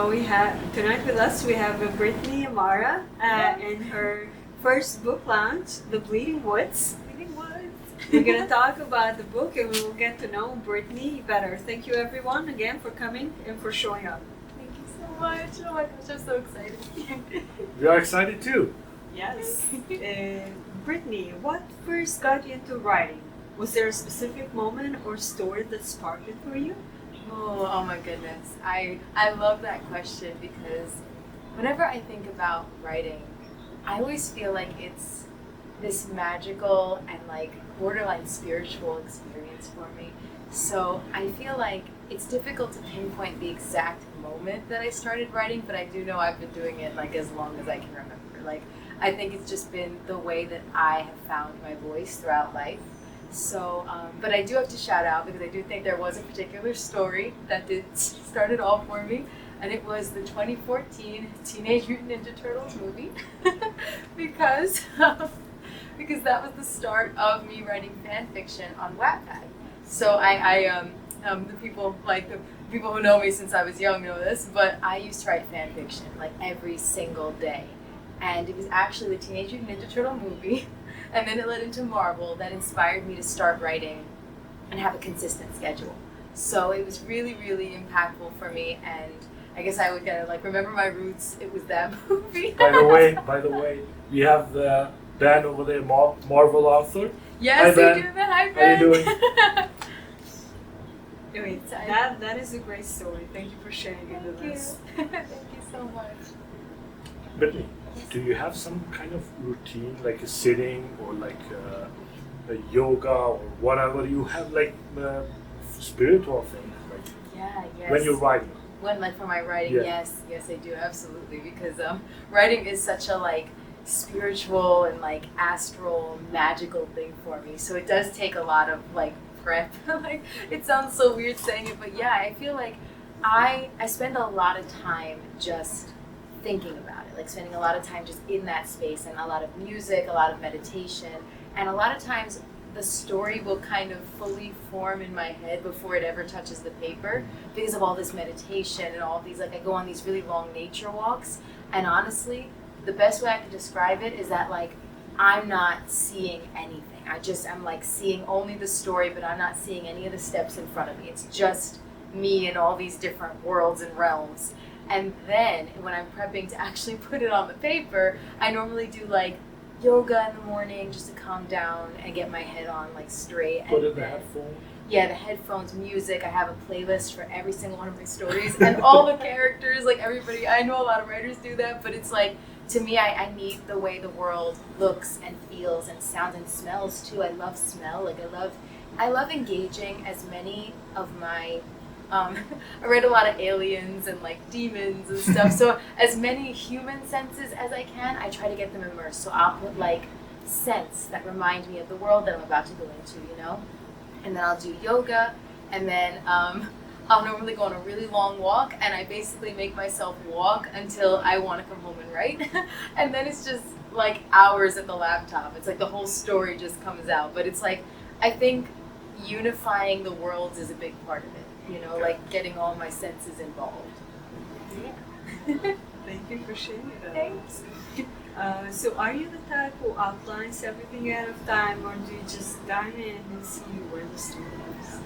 We have tonight with us. We have Brittany Amara in her first book launch, The Bleeding Woods. Bleeding Woods. We're gonna talk about the book and we will get to know Brittany better. Thank you everyone again for coming and for showing up. Thank you so much. Oh my gosh, I'm so excited. We are excited too. Yes. Brittany, what first got you into writing? Was there a specific moment or story that sparked it for you? Oh my goodness. I love that question because whenever I think about writing, I always feel like it's this magical and like borderline spiritual experience for me. So I feel like it's difficult to pinpoint the exact moment that I started writing, but I do know I've been doing it like as long as I can remember. Like I think it's just been the way that I have found my voice throughout life. So, but I do have to shout out because I do think there was a particular story that did start it all for me, and it was the 2014 Teenage Mutant Ninja Turtles movie because that was the start of me writing fan fiction on Wattpad. So the people who know me since I was young know this, but I used to write fan fiction like every single day, and it was actually the Teenage Mutant Ninja Turtle movie. And then it led into Marvel that inspired me to start writing and have a consistent schedule. So it was really, really impactful for me, and I guess I would kind of like remember my roots. It was that movie. By the way, we have the Ben over there, Marvel author. Yes, Hi, we Ben. do that. Hi, How Ben. you doing? Anyway, that is a great story. Thank you for sharing it with Thank you. us. Thank you so much. Brittany, do you have some kind of routine, like a sitting or like a yoga or whatever? You have like spiritual thing, like Yeah, yes. when you're writing. When like for my writing, Yeah. yes I do, absolutely, because writing is such a like spiritual and like astral magical thing for me, so it does take a lot of like prep. Like it sounds so weird saying it, but yeah, I feel like I spend a lot of time just thinking about it, like spending a lot of time just in that space, and a lot of music, a lot of meditation, and a lot of times the story will kind of fully form in my head before it ever touches the paper because of all this meditation and all these, like I go on these really long nature walks, and honestly the best way I can describe it is that like I'm not seeing anything. I'm like seeing only the story, but I'm not seeing any of the steps in front of me. It's just me and all these different worlds and realms. And then when I'm prepping to actually put it on the paper, I normally do like yoga in the morning just to calm down and get my head on like straight. Put and in the then- headphone. Yeah, the headphones, music. I have a playlist for every single one of my stories and all the characters, like everybody. I know a lot of writers do that, but it's like, to me, I need the way the world looks and feels and sounds and smells too. I love smell. Like I love engaging as many of my, I read a lot of aliens and like demons and stuff. So as many human senses as I can, I try to get them immersed. So I'll put like scents that remind me of the world that I'm about to go into, you know? And then I'll do yoga, and then I'll normally go on a really long walk, and I basically make myself walk until I want to come home and write. And then it's just like hours at the laptop. It's like the whole story just comes out. But it's like, I think unifying the worlds is a big part of it, you know, like getting all my senses involved. Yeah. Thank you for sharing that. Thanks. So are you the type who outlines everything ahead of time, or do you just dive in and see where the story goes?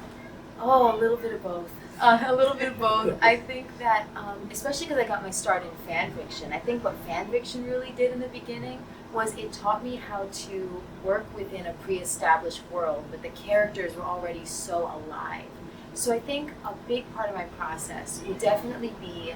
Oh, a little bit of both. A little bit of both. I think that, especially because I got my start in fan fiction, I think what fan fiction really did in the beginning was it taught me how to work within a pre-established world, but the characters were already so alive. So I think a big part of my process would definitely be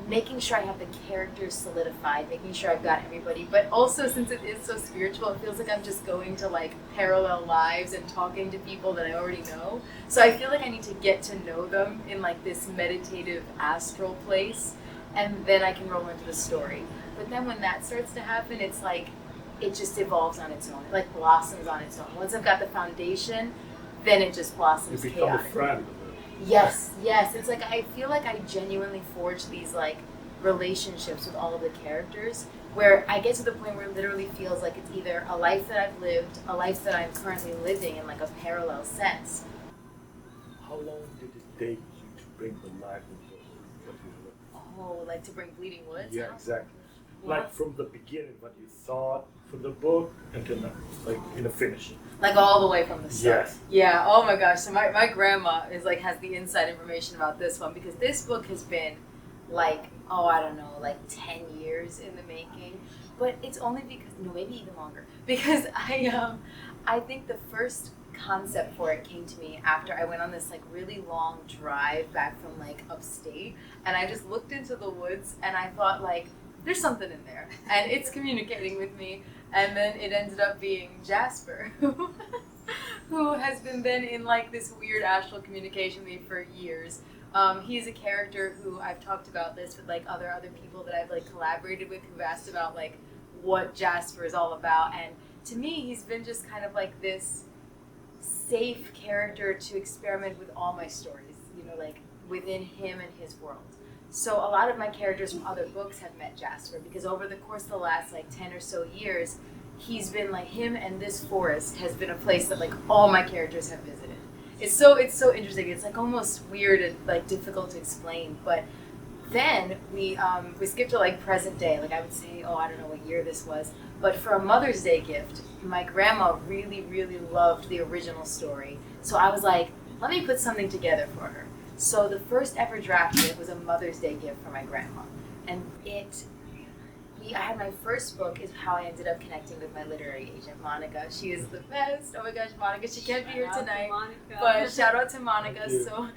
making sure I have the characters solidified, making sure I've got everybody, but also since it is so spiritual, it feels like I'm just going to like parallel lives and talking to people that I already know. So I feel like I need to get to know them in like this meditative astral place, and then I can roll into the story. But then when that starts to happen, it's like it just evolves on its own. It like blossoms on its own. Once I've got the foundation, then it just You blossoms become a chaotically. friend. Yes. It's like I feel like I genuinely forge these like relationships with all of the characters where I get to the point where it literally feels like it's either a life that I've lived, a life that I'm currently living in like a parallel sense. How long did it take you to bring the life into what you wrote? Oh, like to bring Bleeding Woods? Yeah, How- exactly. Yeah. Like from the beginning, what you thought for the book until now, like in the finish. Like all the way from the start. Yes. Yeah, oh my gosh. So my grandma is like has the inside information about this one because this book has been like, oh, I don't know, like 10 years in the making. But it's only because, no, maybe even longer. Because I think the first concept for it came to me after I went on this like really long drive back from like upstate, and I just looked into the woods and I thought like, there's something in there and it's communicating with me. And then it ended up being Jasper, who has been then in like this weird astral communication with me for years. He's a character who I've talked about this with like other people that I've like collaborated with who've asked about like what Jasper is all about. And to me, he's been just kind of like this safe character to experiment with all my stories, you know, like within him and his world. So a lot of my characters from other books have met Jasper because over the course of the last like 10 or so years, he's been like him, and this forest has been a place that like all my characters have visited. It's so interesting. It's like almost weird and like difficult to explain. But then we skipped to like present day. Like I would say, oh, I don't know what year this was, but for a Mother's Day gift, my grandma really, really loved the original story. So I was like, let me put something together for her. So the first ever draft of it was a Mother's Day gift for my grandma. And I had my first book is how I ended up connecting with my literary agent, Monica. She is the best. Oh my gosh, Monica, she can't be here tonight. But shout out to Monica. So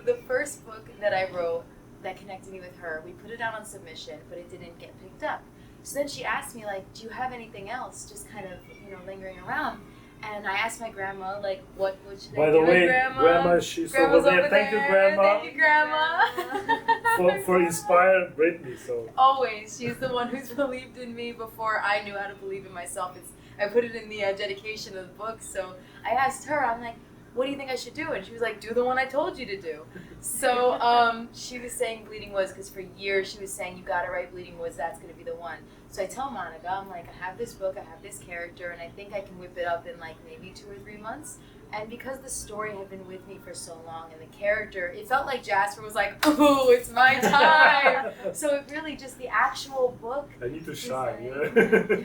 the first book that I wrote that connected me with her, we put it out on submission, but it didn't get picked up. So then she asked me, like, do you have anything else just kind of, you know, lingering around? And I asked my grandma, like, what should I By do the with way, Grandma? she's Grandma's over there. Thank you, Grandma, Thank you, Grandma. for inspiring Brittany. So Always. She's the one who's believed in me before I knew how to believe in myself. I put it in the dedication of the book. So I asked her, I'm like, what do you think I should do? And she was like, do the one I told you to do. So she was saying Bleeding Woods because for years she was saying, you got to write Bleeding Woods. That's going to be the one. So I tell Monica, I'm like, I have this book, I have this character, and I think I can whip it up in like maybe 2 or 3 months. And because the story had been with me for so long and the character, it felt like Jasper was like, ooh, it's my time. So it really just the actual book. I need to shine. Like,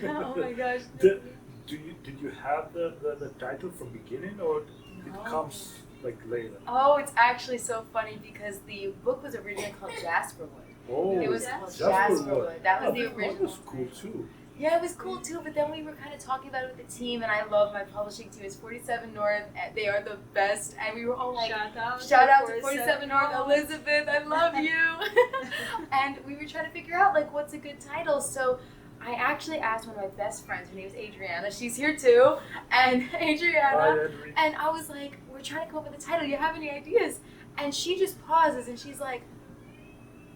Yeah. oh my gosh. Did you have the title from beginning, or it No. comes like later? Oh, it's actually so funny because the book was originally called Jasper Wood. Oh, It was Jasper called Jasper Wood. Wood. That was Oh, the that original. was cool too. Yeah, it was cool too, but then we were kind of talking about it with the team, and I love my publishing team. It's 47 North, and they are the best, and we were all like, shout out to 47 North, Elizabeth, I love you. And we were trying to figure out like what's a good title, so I actually asked one of my best friends, her name is Adriana, she's here too, and Adriana, and I was like, we're trying to come up with a title, you have any ideas? And she just pauses and she's like,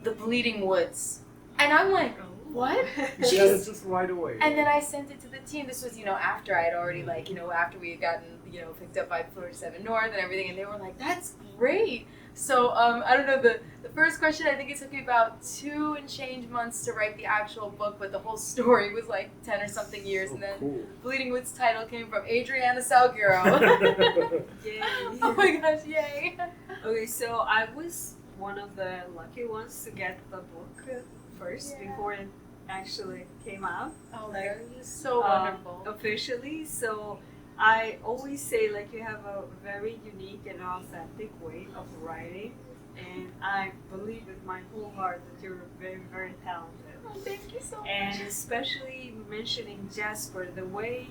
The Bleeding Woods. And I'm like, what? She got it just right away. And then I sent it to the team. This was, after I had already, after we had gotten, picked up by 47 North and everything. And they were like, that's great. So, I don't know, the first question, I think it took me about 2 and change months to write the actual book, but the whole story was like 10 or something years. So And then cool. Bleeding Woods title came from Adriana Salguero. Yay. Oh my gosh, yay. Okay, so I was one of the lucky ones to get the book first Yeah. before it actually came out. Oh, Like, that was so wonderful. Officially. So I always say like you have a very unique and authentic way of writing, and I believe with my whole heart that you're very, very talented. Oh, thank you so much. And especially mentioning Jasper, the way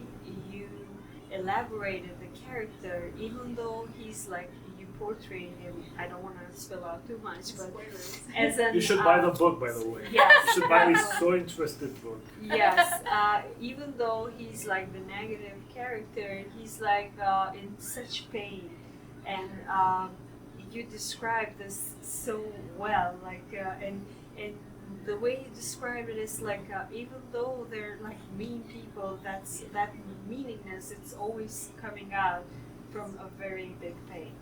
you elaborated the character, even though he's like, you portrayed him, I don't want to spill out too much, but Spoilers. as an, You should buy the book, by the way. Yes. You should buy this so interesting book. Yes, even though he's like the negative character, he's like in such pain, and you describe this so well, like and the way you describe it is like even though they're like mean people, that meaningness, it's always coming out from a very big pain.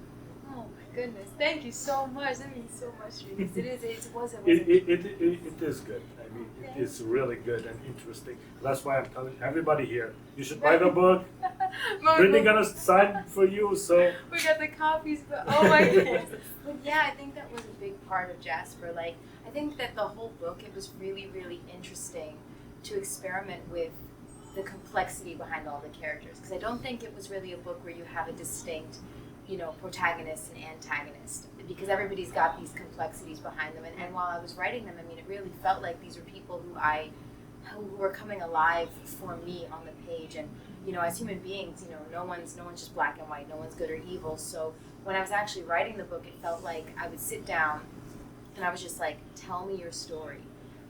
Oh my goodness! Thank you so much. That means so much to me. It is good. I mean, it is really good and interesting. That's why I'm telling everybody here, you should buy the book. Brittany gonna sign for you, so. We got the copies, but oh my goodness. But yeah, I think that was a big part of Jasper. Like, I think that the whole book, it was really, really interesting to experiment with the complexity behind all the characters. Because I don't think it was really a book where you have a distinct, protagonist and antagonist. Because everybody's got these complexities behind them. And while I was writing them, I mean, it really felt like these were people who were coming alive for me on the page. And as human beings, no one's just black and white. No one's good or evil. So when I was actually writing the book, it felt like I would sit down and I was just like, tell me your story.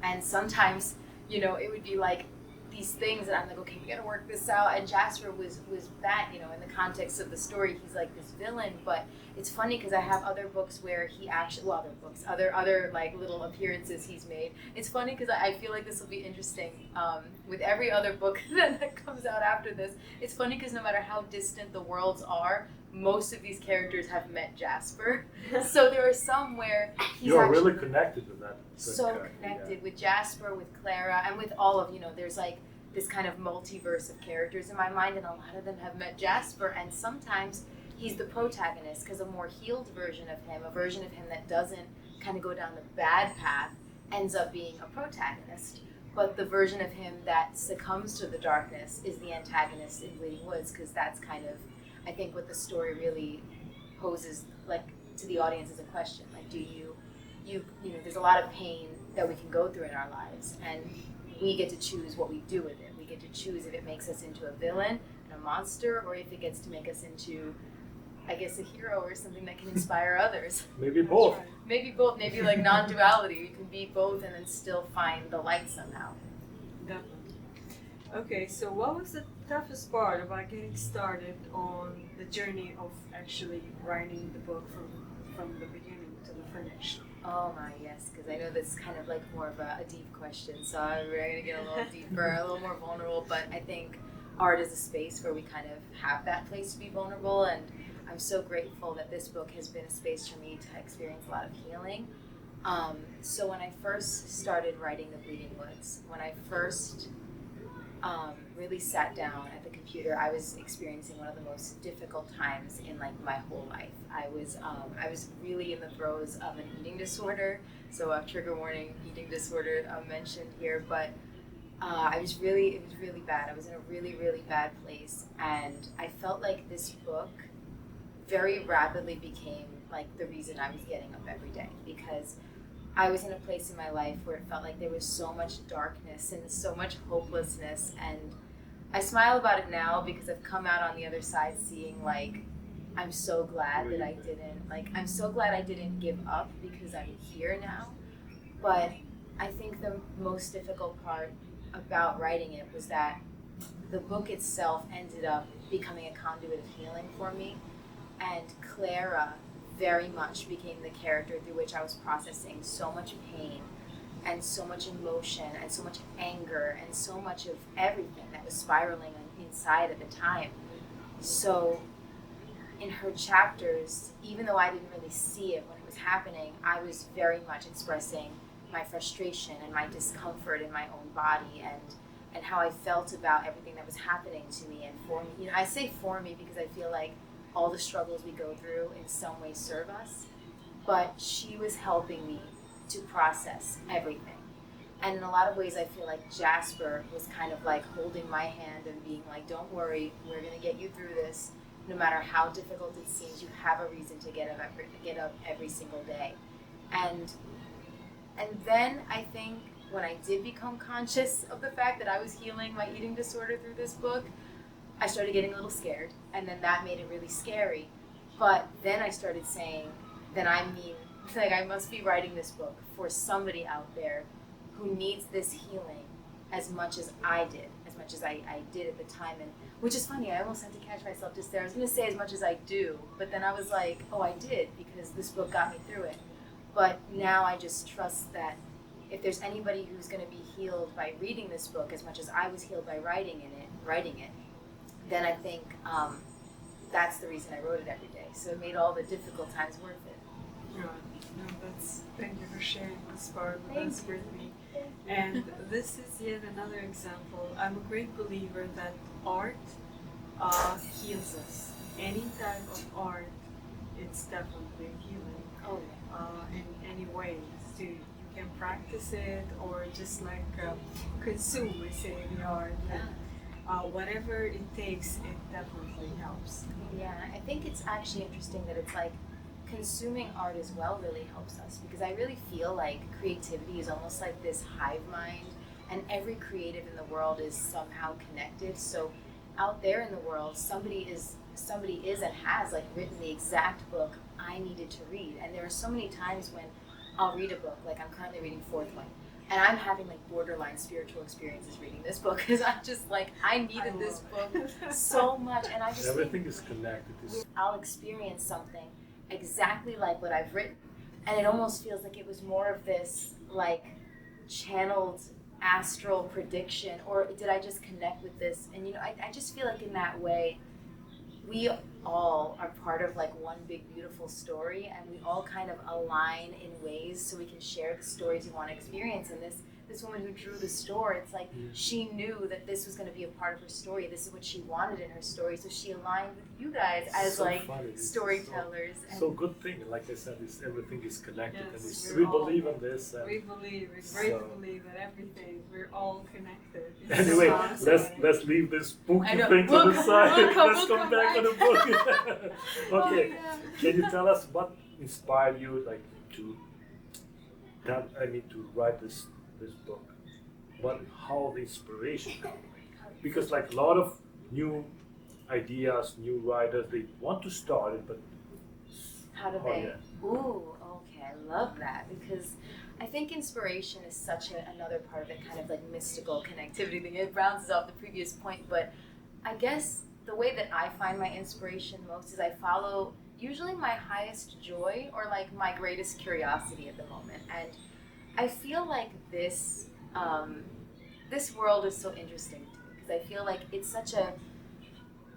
And sometimes, it would be like these things that I'm like, okay, we gotta work this out. And Jasper was that, in the context of the story, he's like this villain. But it's funny because I have other books where he actually, other like little appearances he's made. It's funny because I feel like this will be interesting with every other book that comes out after this. It's funny because no matter how distant the worlds are, most of these characters have met Jasper. So there are some where he's You're really connected with that. So connected with Jasper, with Clara, and with all of, there's like this kind of multiverse of characters in my mind, and a lot of them have met Jasper, and sometimes he's the protagonist because a more healed version of him, a version of him that doesn't kind of go down the bad path, ends up being a protagonist. But the version of him that succumbs to the darkness is the antagonist in Bleeding Woods, because that's kind of, I think, what the story really poses, like, to the audience as a question. Like, do you there's a lot of pain that we can go through in our lives, and we get to choose what we do with it. We get to choose if it makes us into a villain and a monster, or if it gets to make us into, I guess, a hero or something that can inspire others. Maybe both. Right. Maybe both. Maybe like non-duality. You can be both and then still find the light somehow. Definitely. Okay, so what was the toughest part about getting started on the journey of actually writing the book from the beginning to the finish? Oh my, yes, because I know this is kind of like more of a deep question, so we're going to get a little deeper, a little more vulnerable, but I think art is a space where we kind of have that place to be vulnerable, and I'm so grateful that this book has been a space for me to experience a lot of healing. So when I first started writing The Bleeding Woods, when I first really sat down at the computer, I was experiencing one of the most difficult times in like my whole life. I was really in the throes of an eating disorder, so a trigger warning, eating disorder mentioned here, but it was really bad. I was in a really, really bad place, and I felt like this book very rapidly became like the reason I was getting up every day, because I was in a place in my life where it felt like there was so much darkness and so much hopelessness, and I smile about it now because I've come out on the other side seeing like, I'm so glad that I'm so glad I didn't give up, because I'm here now. But I think the most difficult part about writing it was that the book itself ended up becoming a conduit of healing for me, and Clara very much became the character through which I was processing so much pain and so much emotion and so much anger and so much of everything that was spiraling inside at the time. So in her chapters, even though I didn't really see it when it was happening, I was very much expressing my frustration and my discomfort in my own body, and how I felt about everything that was happening to me and for me. I say for me because I feel like all the struggles we go through in some way serve us, but she was helping me to process everything. And in a lot of ways, I feel like Jasper was kind of like holding my hand and being like, don't worry, we're going to get you through this. No matter how difficult it seems, you have a reason to get up every single day. And then I think when I did become conscious of the fact that I was healing my eating disorder through this book, I started getting a little scared, and then that made it really scary. But then I started saying that I must be writing this book for somebody out there who needs this healing as much as I did, as much as I did at the time. And which is funny, I almost had to catch myself just there. I was going to say as much as I do, but then I was like, oh, I did, because this book got me through it. But now I just trust that if there's anybody who's going to be healed by reading this book as much as I was healed by writing it, then I think that's the reason I wrote it every day. So it made all the difficult times worth it. Right. No, thank you for sharing this part with Thank us, you. Brittany. And this is yet another example. I'm a great believer that art heals us. Any type of art, it's definitely healing. Oh, In any way. So you can practice it or just like consume, I say, the art. yeah. Whatever it takes, it definitely helps. Yeah, I think it's actually interesting that it's like consuming art as well really helps us, because I really feel like creativity is almost like this hive mind, and every creative in the world is somehow connected. So out there in the world, somebody is and has like written the exact book I needed to read. And there are so many times when I'll read a book, like I'm currently reading Fourth One, and I'm having like borderline spiritual experiences reading this book, because I'm just like, I needed this book so much. And I just Everything is connected. I'll experience something exactly like what I've written, and it almost feels like it was more of this like channeled astral prediction, or did I just connect with this? And I just feel like in that way we all are part of like one big beautiful story, and we all kind of align in ways so we can share the stories we want to experience. And this woman who drew the store, it's like she knew that this was going to be a part of her story. This is what she wanted in her story, so she aligned with you guys as so like funny. storytellers. So good thing, like I said, is everything is connected, Yes, and we're we all- believe in this. And We believe, we greatly So- believe that everything, we're all connected. It's anyway, so awesome. let's leave this spooky I know. thing to We'll the side. come Let's come back back. to the book. Okay, Oh, yeah. can you tell us what inspired you, like to write this book? How the inspiration come? Because like a lot of new ideas, new writers, they want to start it, but How do Oh, they? yeah. Ooh, okay, I love that, because I think inspiration is such another part of it, kind of like mystical connectivity thing. It bounces off the previous point, but I guess the way that I find my inspiration most is I follow usually my highest joy or like my greatest curiosity at the moment. And I feel like this world is so interesting to me, because I feel like it's such a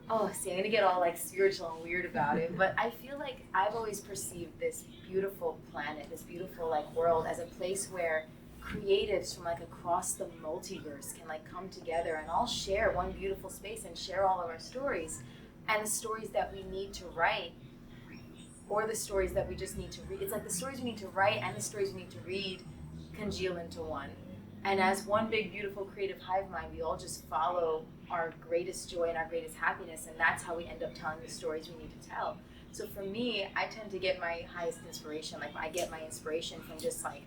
I'm gonna get all like spiritual and weird about it, but I feel like I've always perceived this beautiful planet, this beautiful like world, as a place where creatives from like across the multiverse can like come together and all share one beautiful space and share all of our stories, and the stories that we need to write, or the stories that we just need to read. It's like the stories we need to write and the stories we need to read congeal into one. And as one big, beautiful, creative hive mind, we all just follow our greatest joy and our greatest happiness, and that's how we end up telling the stories we need to tell. So for me, I tend to get my highest inspiration. Like, I get my inspiration from just like,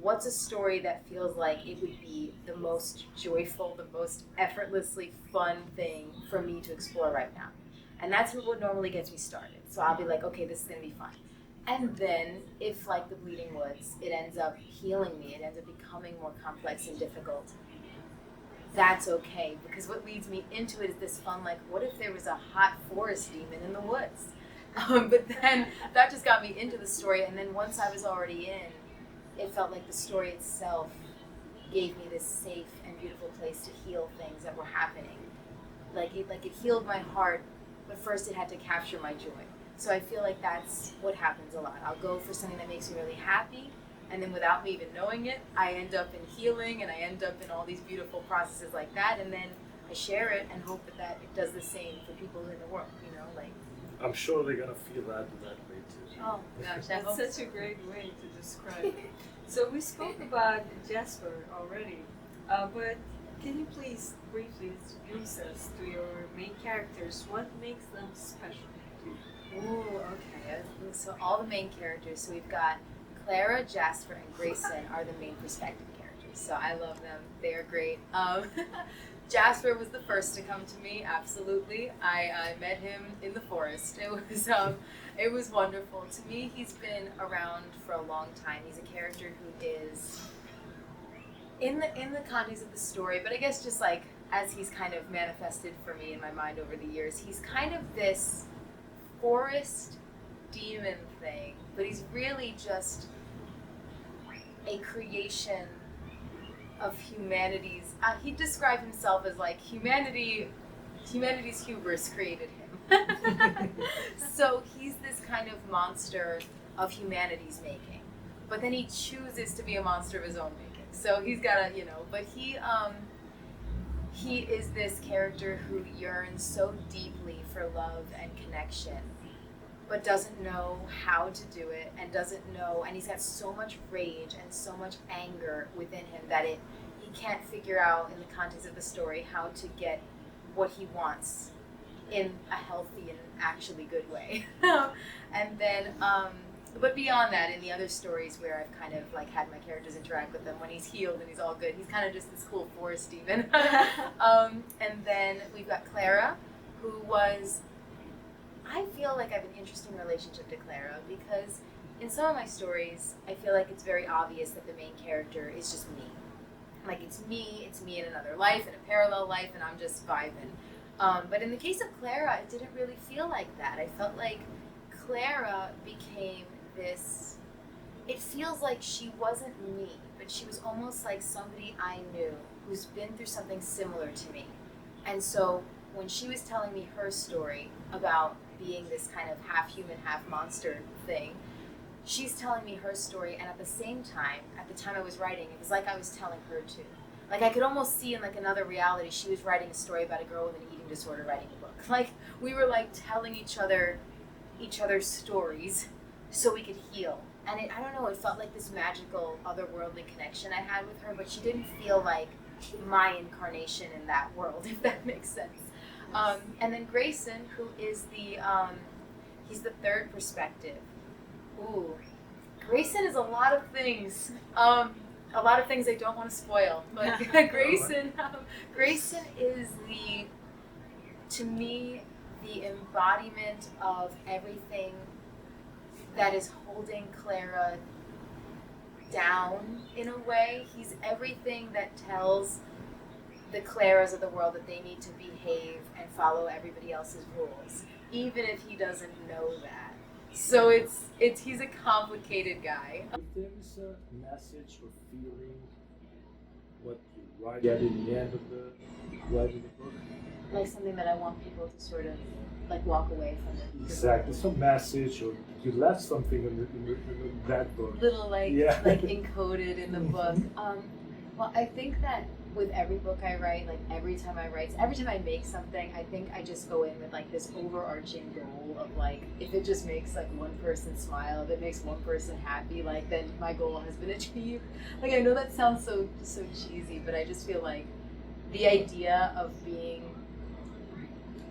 what's a story that feels like it would be the most joyful, the most effortlessly fun thing for me to explore right now. And that's what normally gets me started. So I'll be like, okay, this is gonna be fun. And then, if like the Bleeding Woods, it ends up healing me, it ends up becoming more complex and difficult, that's okay, because what leads me into it is this fun, like, what if there was a hot forest demon in the woods? But then that just got me into the story, and then once I was already in, it felt like the story itself gave me this safe and beautiful place to heal things that were happening. Like it healed my heart, but first it had to capture my joy. So I feel like that's what happens a lot. I'll go for something that makes me really happy, and then without me even knowing it, I end up in healing, and I end up in all these beautiful processes like that, and then I share it and hope that it does the same for people in the world, like. I'm sure they're gonna feel that way too. Oh gosh, I hope That's such a great way to describe it. So we spoke about Jasper already, but can you please briefly introduce us to your main characters? What makes them special? Ooh, okay. So all the main characters. So we've got Clara, Jasper, and Grayson are the main perspective characters. So I love them. They are great. Jasper was the first to come to me. Absolutely, I met him in the forest. It was wonderful. To me, he's been around for a long time. He's a character who is in the context of the story, but I guess just like as he's kind of manifested for me in my mind over the years, he's kind of this forest demon thing, but he's really just a creation of humanity's. He described himself as like humanity's hubris created him. So he's this kind of monster of humanity's making, but then he chooses to be a monster of his own making. So he's got a, but he is this character who yearns so deeply for love and connection, but doesn't know how to do it, and he's got so much rage and so much anger within him that he can't figure out in the context of the story how to get what he wants in a healthy and actually good way. And then, but beyond that, in the other stories where I've kind of like had my characters interact with them, when he's healed and he's all good, he's kind of just this cool forest demon. And then we've got Clara, who was, I feel like I have an interesting relationship to Clara because in some of my stories, I feel like it's very obvious that the main character is just me. Like it's me in another life, in a parallel life, and I'm just vibing. But in the case of Clara, it didn't really feel like that. I felt like Clara became this, it feels like she wasn't me, but she was almost like somebody I knew who's been through something similar to me. And so when she was telling me her story about being this kind of half human, half monster thing, she's telling me her story, and at the same time, at the time I was writing, it was like I was telling her too. Like I could almost see in like another reality, she was writing a story about a girl with an eating disorder writing a book. Like we were like telling each other's stories so we could heal. And I don't know, it felt like this magical otherworldly connection I had with her, but she didn't feel like my incarnation in that world, if that makes sense. And then Grayson, who is he's the third perspective. Ooh, Grayson is a lot of things. A lot of things I don't want to spoil, but Grayson is to me, the embodiment of everything that is holding Clara down in a way. He's everything that tells the Claras of the world that they need to behave and follow everybody else's rules, even if he doesn't know that. So he's a complicated guy. If there is a message or feeling, what you write at in the end of the writing the book? Like something that I want people to sort of like walk away from it. Exactly, some message, or you left something in that book. Little like encoded in the book. Well, I think that with every book I write, like every time I make something, I think I just go in with like this overarching goal of like, if it just makes like one person smile, if it makes one person happy, like then my goal has been achieved. Like I know that sounds so cheesy, but I just feel like the idea of being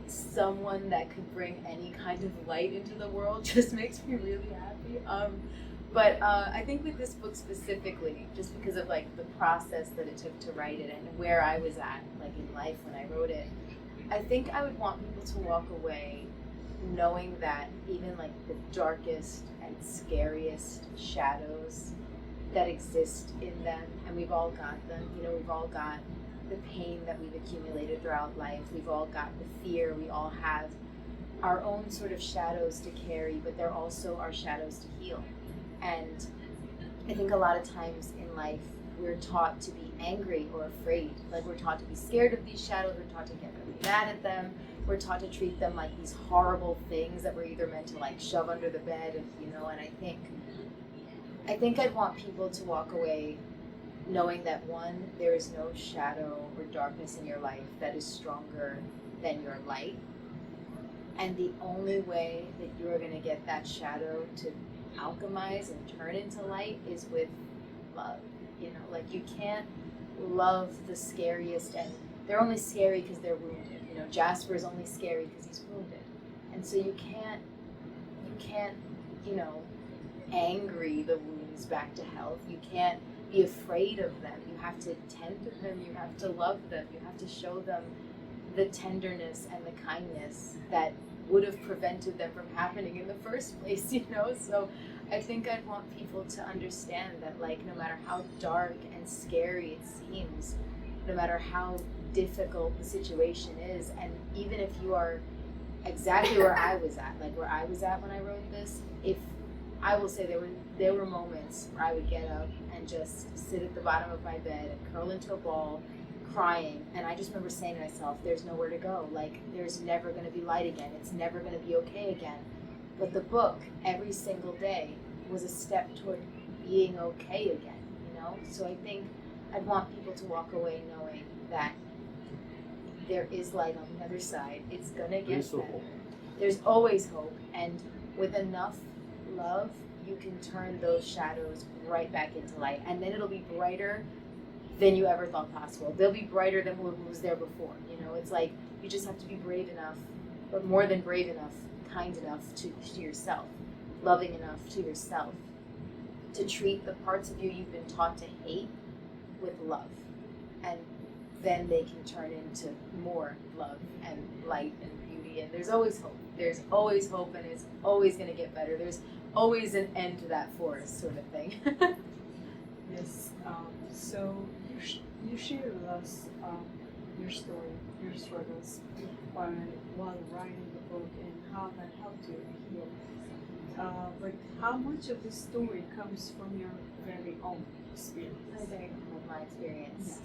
someone that could bring any kind of light into the world just makes me really happy. But I think with this book specifically, just because of like the process that it took to write it and where I was at like in life when I wrote it, I think I would want people to walk away knowing that even like the darkest and scariest shadows that exist in them, and we've all got them, we've all got the pain that we've accumulated throughout life, we've all got the fear, we all have our own sort of shadows to carry, but they're also our shadows to heal. And I think a lot of times in life, we're taught to be angry or afraid. Like we're taught to be scared of these shadows, we're taught to get really mad at them, we're taught to treat them like these horrible things that we're either meant to like shove under the bed, and I think I'd want people to walk away knowing that one, there is no shadow or darkness in your life that is stronger than your light. And the only way that you're going to get that shadow to alchemize and turn into light is with love. Like you can't love the scariest, and they're only scary because they're wounded. Jasper is only scary because he's wounded. And so you can't, angry the wounds back to health. You can't be afraid of them. You have to tend to them. You have to love them. You have to show them the tenderness and the kindness that would have prevented them from happening in the first place, So I think I'd want people to understand that, like, no matter how dark and scary it seems, no matter how difficult the situation is, and even if you are exactly where I was at, like where I was at when I wrote this, if I will say there were moments where I would get up and just sit at the bottom of my bed and curl into a ball, crying, and I just remember saying to myself, there's nowhere to go. Like, there's never going to be light again. It's never going to be okay again. But the book, every single day, was a step toward being okay again, you know? So I think I'd want people to walk away knowing that there is light on the other side. It's going to get better. There's always hope. And with enough love, you can turn those shadows right back into light. And then it'll be brighter than you ever thought possible. They'll be brighter than what was there before. You know, it's like you just have to be brave enough, but more than brave enough, kind enough to yourself, loving enough to yourself, to treat the parts of you you've been taught to hate with love. And then they can turn into more love and light and beauty. And there's always hope. There's always hope, and it's always going to get better. There's always an end to that forest, sort of thing. Yes. So you shared with us your story, your struggles while writing the book, and how that helped you heal. But how much of the story comes from your very own experience? My experience. Yes.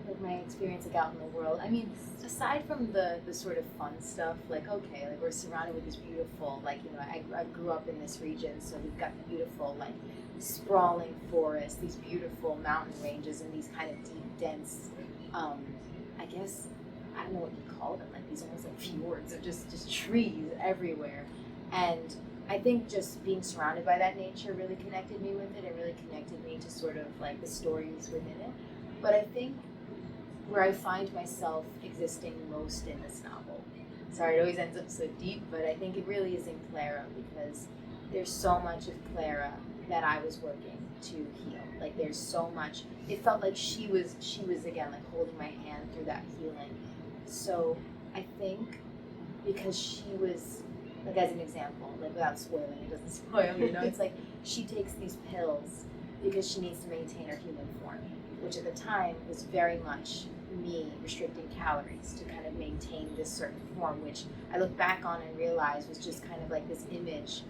Like my experience like out in the world. I mean, aside from the sort of fun stuff, like okay, like we're surrounded with this beautiful, like, you know, I grew up in this region, so we've got beautiful, like, sprawling forests, these beautiful mountain ranges, and these kind of deep, dense, I guess, I don't know what you call them, like these almost like fjords of just trees everywhere. And I think just being surrounded by that nature really connected me with it, and really connected me to sort of like the stories within it. But I think where I find myself existing most in this novel, sorry, it always ends up so deep, but I think it really is in Clara, because there's so much of Clara that I was working to heal. Like there's so much, it felt like she was again like holding my hand through that healing. So I think because she was, like as an example, like without spoiling, it doesn't spoil, you know, it's like she takes these pills because she needs to maintain her human form, which at the time was very much me restricting calories to kind of maintain this certain form, which I look back on and realize was just kind of like this image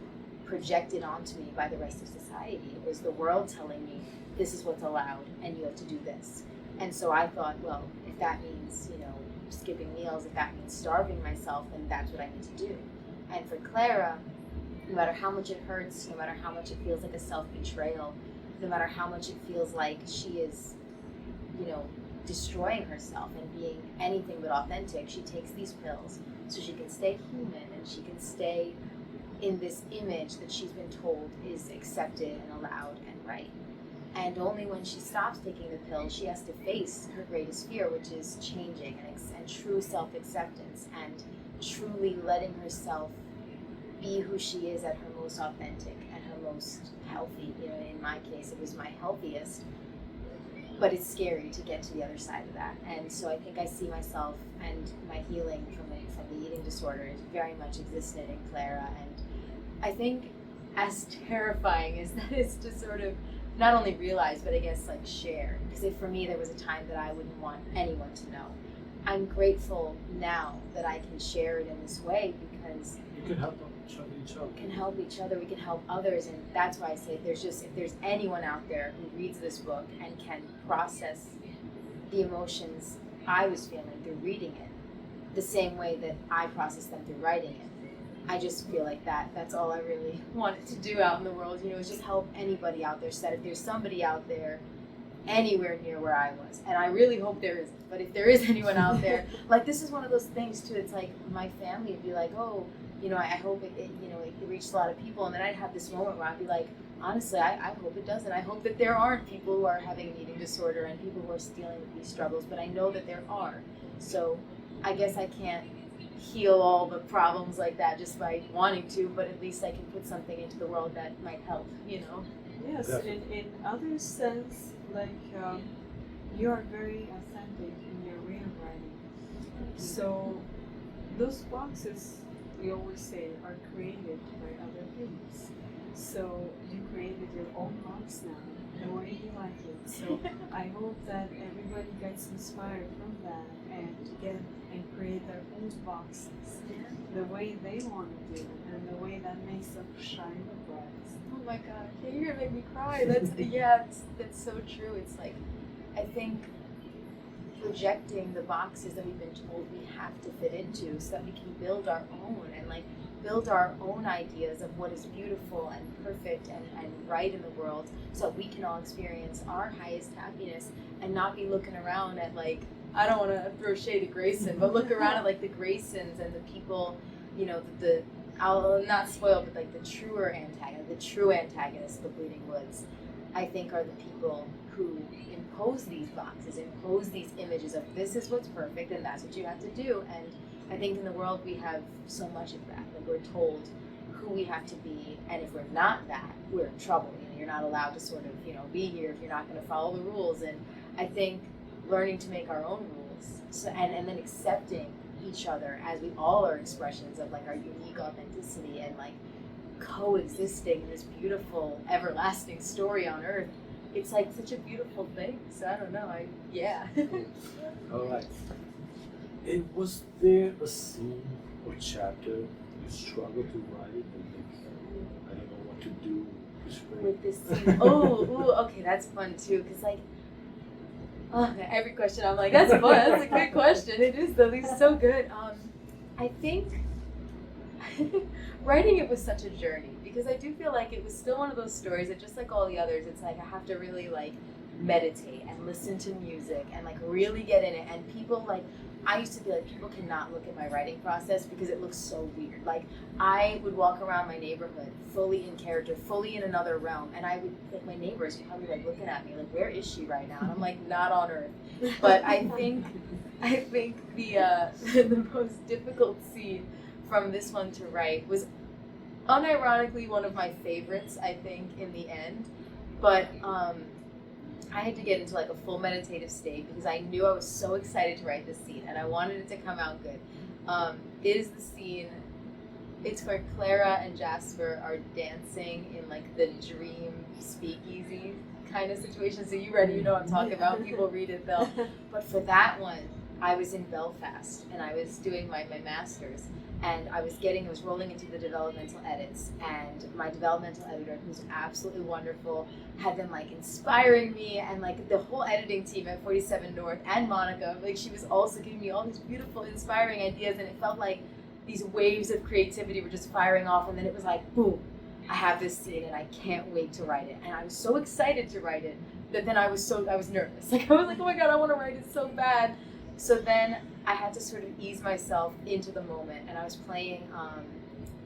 projected onto me by the rest of society. It was the world telling me this is what's allowed and you have to do this. And so I thought, well, if that means, you know, skipping meals, if that means starving myself, then that's what I need to do. And for Clara, no matter how much it hurts, no matter how much it feels like a self-betrayal, no matter how much it feels like she is, you know, destroying herself and being anything but authentic, she takes these pills so she can stay human and she can stay in this image that she's been told is accepted and allowed and right. And only when she stops taking the pill, she has to face her greatest fear, which is changing and true self-acceptance and truly letting herself be who she is at her most authentic and her most healthy. You know, in my case, it was my healthiest, but it's scary to get to the other side of that. And so I think I see myself and my healing from the eating disorder is very much existed in Clara. And I think as terrifying as that is to sort of not only realize, but I guess like share, because for me there was a time that I wouldn't want anyone to know. I'm grateful now that I can share it in this way, because you can help each other. We can help each other, we can help others, and that's why I say if there's anyone out there who reads this book and can process the emotions I was feeling through reading it, the same way that I processed them through writing it, I just feel like that's all I really wanted to do out in the world, you know, is just help anybody out there. So that if there's somebody out there anywhere near where I was, and I really hope there isn't, but if there is anyone out there, like this is one of those things too, it's like my family would be like, oh, you know, I hope it you know, it reached a lot of people, and then I'd have this moment where I'd be like, honestly, I hope it doesn't. I hope that there aren't people who are having an eating disorder and people who are dealing with these struggles, but I know that there are. So I guess I can't heal all the problems like that just by wanting to, but at least I can put something into the world that might help, you know? Yes, in other sense, like you are very authentic in your way of writing. So those boxes, we always say, are created by other things. So you created your own box now, the way you like it. So I hope that everybody gets inspired from that and create their own boxes the way they want to do it and the way that makes them shine the brightest. Oh my God, you're gonna make me cry. That's so true. It's like, I think rejecting the boxes that we've been told we have to fit into so that we can build our own and like build our own ideas of what is beautiful and perfect and right in the world, so that we can all experience our highest happiness and not be looking around at like, I don't want to throw shade at Grayson, but look around at like the Graysons and the people, you know, I'll not spoil, but like the true antagonists of the Bleeding Woods, I think, are the people who impose these boxes, impose these images of this is what's perfect and that's what you have to do. And I think in the world we have so much of that. Like we're told who we have to be, and if we're not that, we're in trouble. You know, you're not allowed to sort of, you know, be here if you're not going to follow the rules. And I think learning to make our own rules, so, and then accepting each other as we all are expressions of like our unique authenticity and like coexisting in this beautiful everlasting story on earth. It's like such a beautiful thing. So I don't know. Yeah. All right. Was there a scene or chapter you struggled to write and like, I don't know what to do with this scene? Ooh, okay, that's fun too. Cause like, every question I'm like, that's fun. That's a good question. It is though. These are so good. I think writing it was such a journey, because I do feel like it was still one of those stories that, just like all the others, it's like I have to really like meditate and listen to music and like really get in it. And people like, I used to be like, people cannot look at my writing process because it looks so weird. Like I would walk around my neighborhood fully in character, fully in another realm, and I would think my neighbors would probably like looking at me like, where is she right now? And I'm like, not on earth. But I think the the most difficult scene from this one to write was unironically one of my favorites, I think, in the end. But I had to get into like a full meditative state because I knew I was so excited to write this scene and I wanted it to come out good. It is the scene, it's where Clara and Jasper are dancing in like the dream speakeasy kind of situation. So you ready? You know what I'm talking about. People read it, they'll. But for that one, I was in Belfast and I was doing my master's. And I was rolling into the developmental edits, and my developmental editor, who's absolutely wonderful, had been like inspiring me, and like the whole editing team at 47 North and Monica, like she was also giving me all these beautiful, inspiring ideas, and it felt like these waves of creativity were just firing off, and then it was like, boom, I have this scene and I can't wait to write it. And I was so excited to write it that then I was nervous. Like I was like, oh my God, I want to write it so bad. So then I had to sort of ease myself into the moment, and I was playing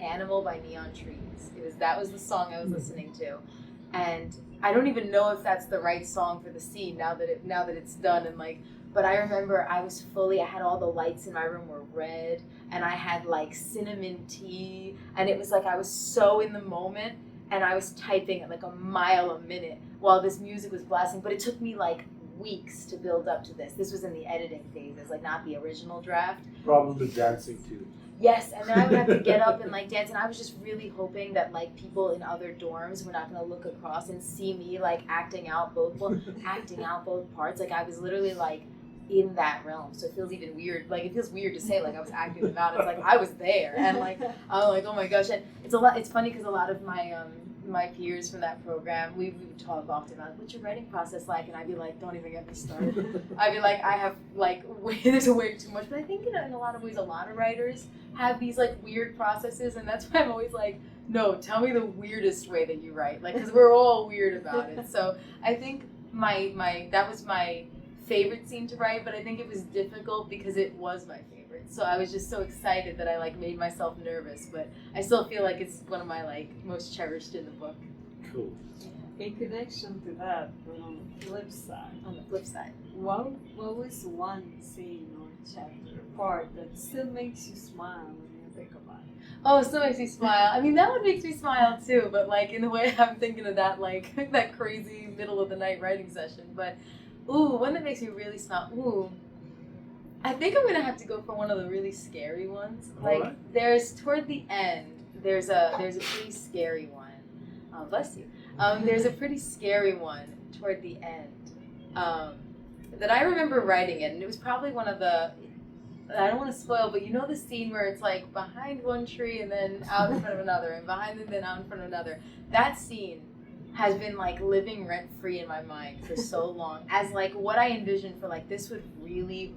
Animal by Neon Trees. That was the song I was listening to. And I don't even know if that's the right song for the scene now that it's done, and like, but I remember I had all the lights in my room were red, and I had like cinnamon tea, and it was like I was so in the moment, and I was typing at like a mile a minute while this music was blasting, but it took me like weeks to build up to this. This was in the editing phases, like not the original draft. Probably dancing too. Yes, and then I would have to get up and like dance, and I was just really hoping that like people in other dorms were not going to look across and see me like acting out both parts. Like I was literally like in that realm, so it feels even weird. Like it feels weird to say like I was acting them out. It's like I was there, and like I'm like, oh my gosh. And it's funny because a lot of my peers from that program, we would talk often about what's your writing process like, and I'd be like, don't even get me started. I'd be like, I have like there's way too much. But I think in a lot of ways, a lot of writers have these like weird processes, and that's why I'm always like, no, tell me the weirdest way that you write, like because we're all weird about it. So I think that was my favorite scene to write, but I think it was difficult because it was my favorite. So I was just so excited that I like made myself nervous, but I still feel like it's one of my like most cherished in the book. Cool. In connection to that, on the flip side, what was one scene or chapter part that still makes you smile when you think about it? Oh, it still makes me smile. I mean, that one makes me smile too, but like in the way I'm thinking of that, like that crazy middle of the night writing session. But one that makes me really smile. I think I'm gonna have to go for one of the really scary ones. Like right. There's toward the end, there's a pretty scary one. Bless you. There's a pretty scary one toward the end that I remember writing it, and it was probably one of the. I don't want to spoil, but you know the scene where it's like behind one tree and then out in front of another, and behind and then out in front of another. That scene has been like living rent free in my mind for so long as like what I envisioned for like this would really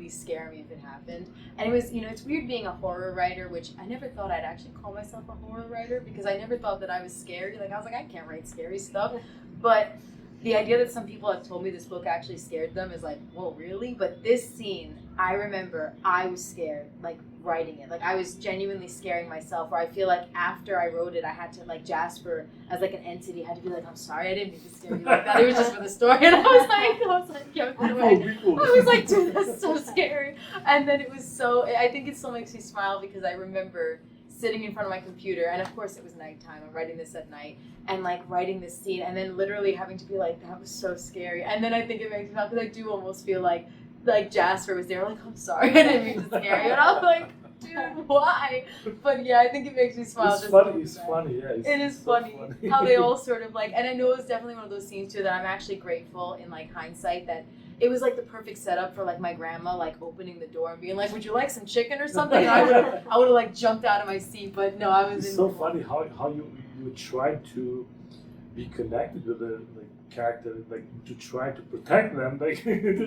scare me if it happened. And it was, you know, it's weird being a horror writer, which I never thought I'd actually call myself a horror writer because I never thought that I was scary. Like I was like, I can't write scary stuff. But the idea that some people have told me this book actually scared them is like, whoa, really? But this scene, I remember I was scared, like writing it. Like I was genuinely scaring myself, where I feel like after I wrote it, I had to, like Jasper as like an entity had to be like, I'm sorry, I didn't mean to scare you like that. It was just for the story. And I was like, yo, I was like, dude, that's so scary. And then it was so, I think it still makes me smile because I remember sitting in front of my computer, and of course it was nighttime. I'm writing this at night, and like writing this scene, and then literally having to be like, that was so scary. And then I think it makes me laugh because I do almost feel like Jasper was there, like, I'm sorry, I didn't mean to scare you. And I'm like, dude, why? But yeah, I think it makes me smile. It's funny. It's funny. Yeah, it is so funny how they all sort of like, and I know it's definitely one of those scenes too that I'm actually grateful in like hindsight that it was like the perfect setup for like my grandma like opening the door and being like, would you like some chicken or something? And I would have like jumped out of my seat, but no, I was. It's so funny how you try to be connected with the character, like to try to protect them. Like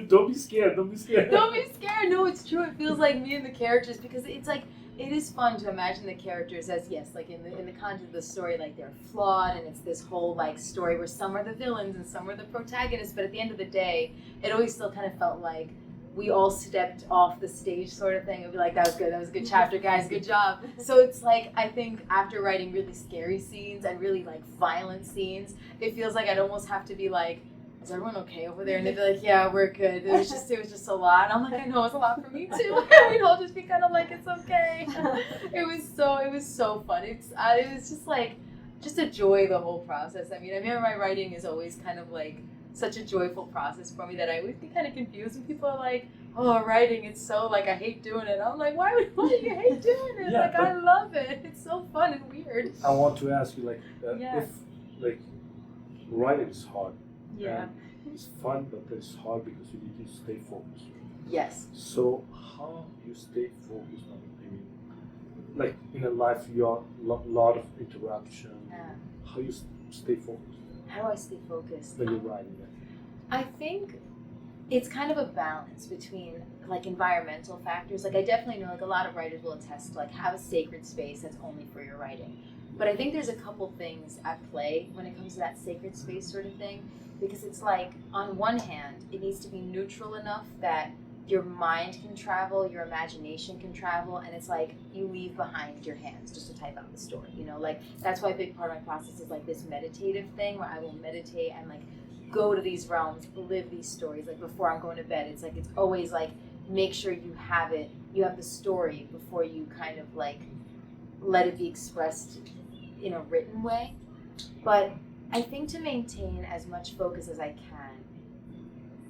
don't be scared. Don't be scared. Don't be scared. No, it's true. It feels like me and the characters because it's like. It is fun to imagine the characters as, yes, like in the content of the story, like they're flawed, and it's this whole like story where some are the villains and some are the protagonists, but at the end of the day, it always still kind of felt like we all stepped off the stage sort of thing and be like, that was a good chapter, guys, good job. So it's like, I think after writing really scary scenes and really like violent scenes, it feels like I'd almost have to be like, is everyone okay over there? And they'd be like, yeah, we're good. It was just a lot. And I'm like, I know, it's a lot for me too. And we'd all just be kind of like, it's okay. It was so fun. It was just like, just a joy the whole process. I mean, my writing is always kind of like such a joyful process for me that I always get kind of confused when people are like, oh, writing, it's so like, I hate doing it. I'm like, why do you hate doing it? Yeah, like, I love it. It's so fun and weird. I want to ask you, like, if like writing is hard. Yeah. And it's fun, but it's hard because you need to stay focused. Yes. So how you stay focused on, I mean, like in a life you are lot of interruption. Yeah. How you stay focused? How do I stay focused? When you're writing it. I think it's kind of a balance between like environmental factors. Like I definitely know like a lot of writers will attest to like have a sacred space that's only for your writing. But I think there's a couple things at play when it comes to that sacred space sort of thing. Because it's like, on one hand, it needs to be neutral enough that your mind can travel, your imagination can travel, and it's like you leave behind your hands just to type out the story, you know? Like, that's why a big part of my process is like this meditative thing where I will meditate and like go to these realms, live these stories. Like before I'm going to bed, it's like, it's always like, make sure you have the story before you kind of like let it be expressed in a written way. But I think to maintain as much focus as I can,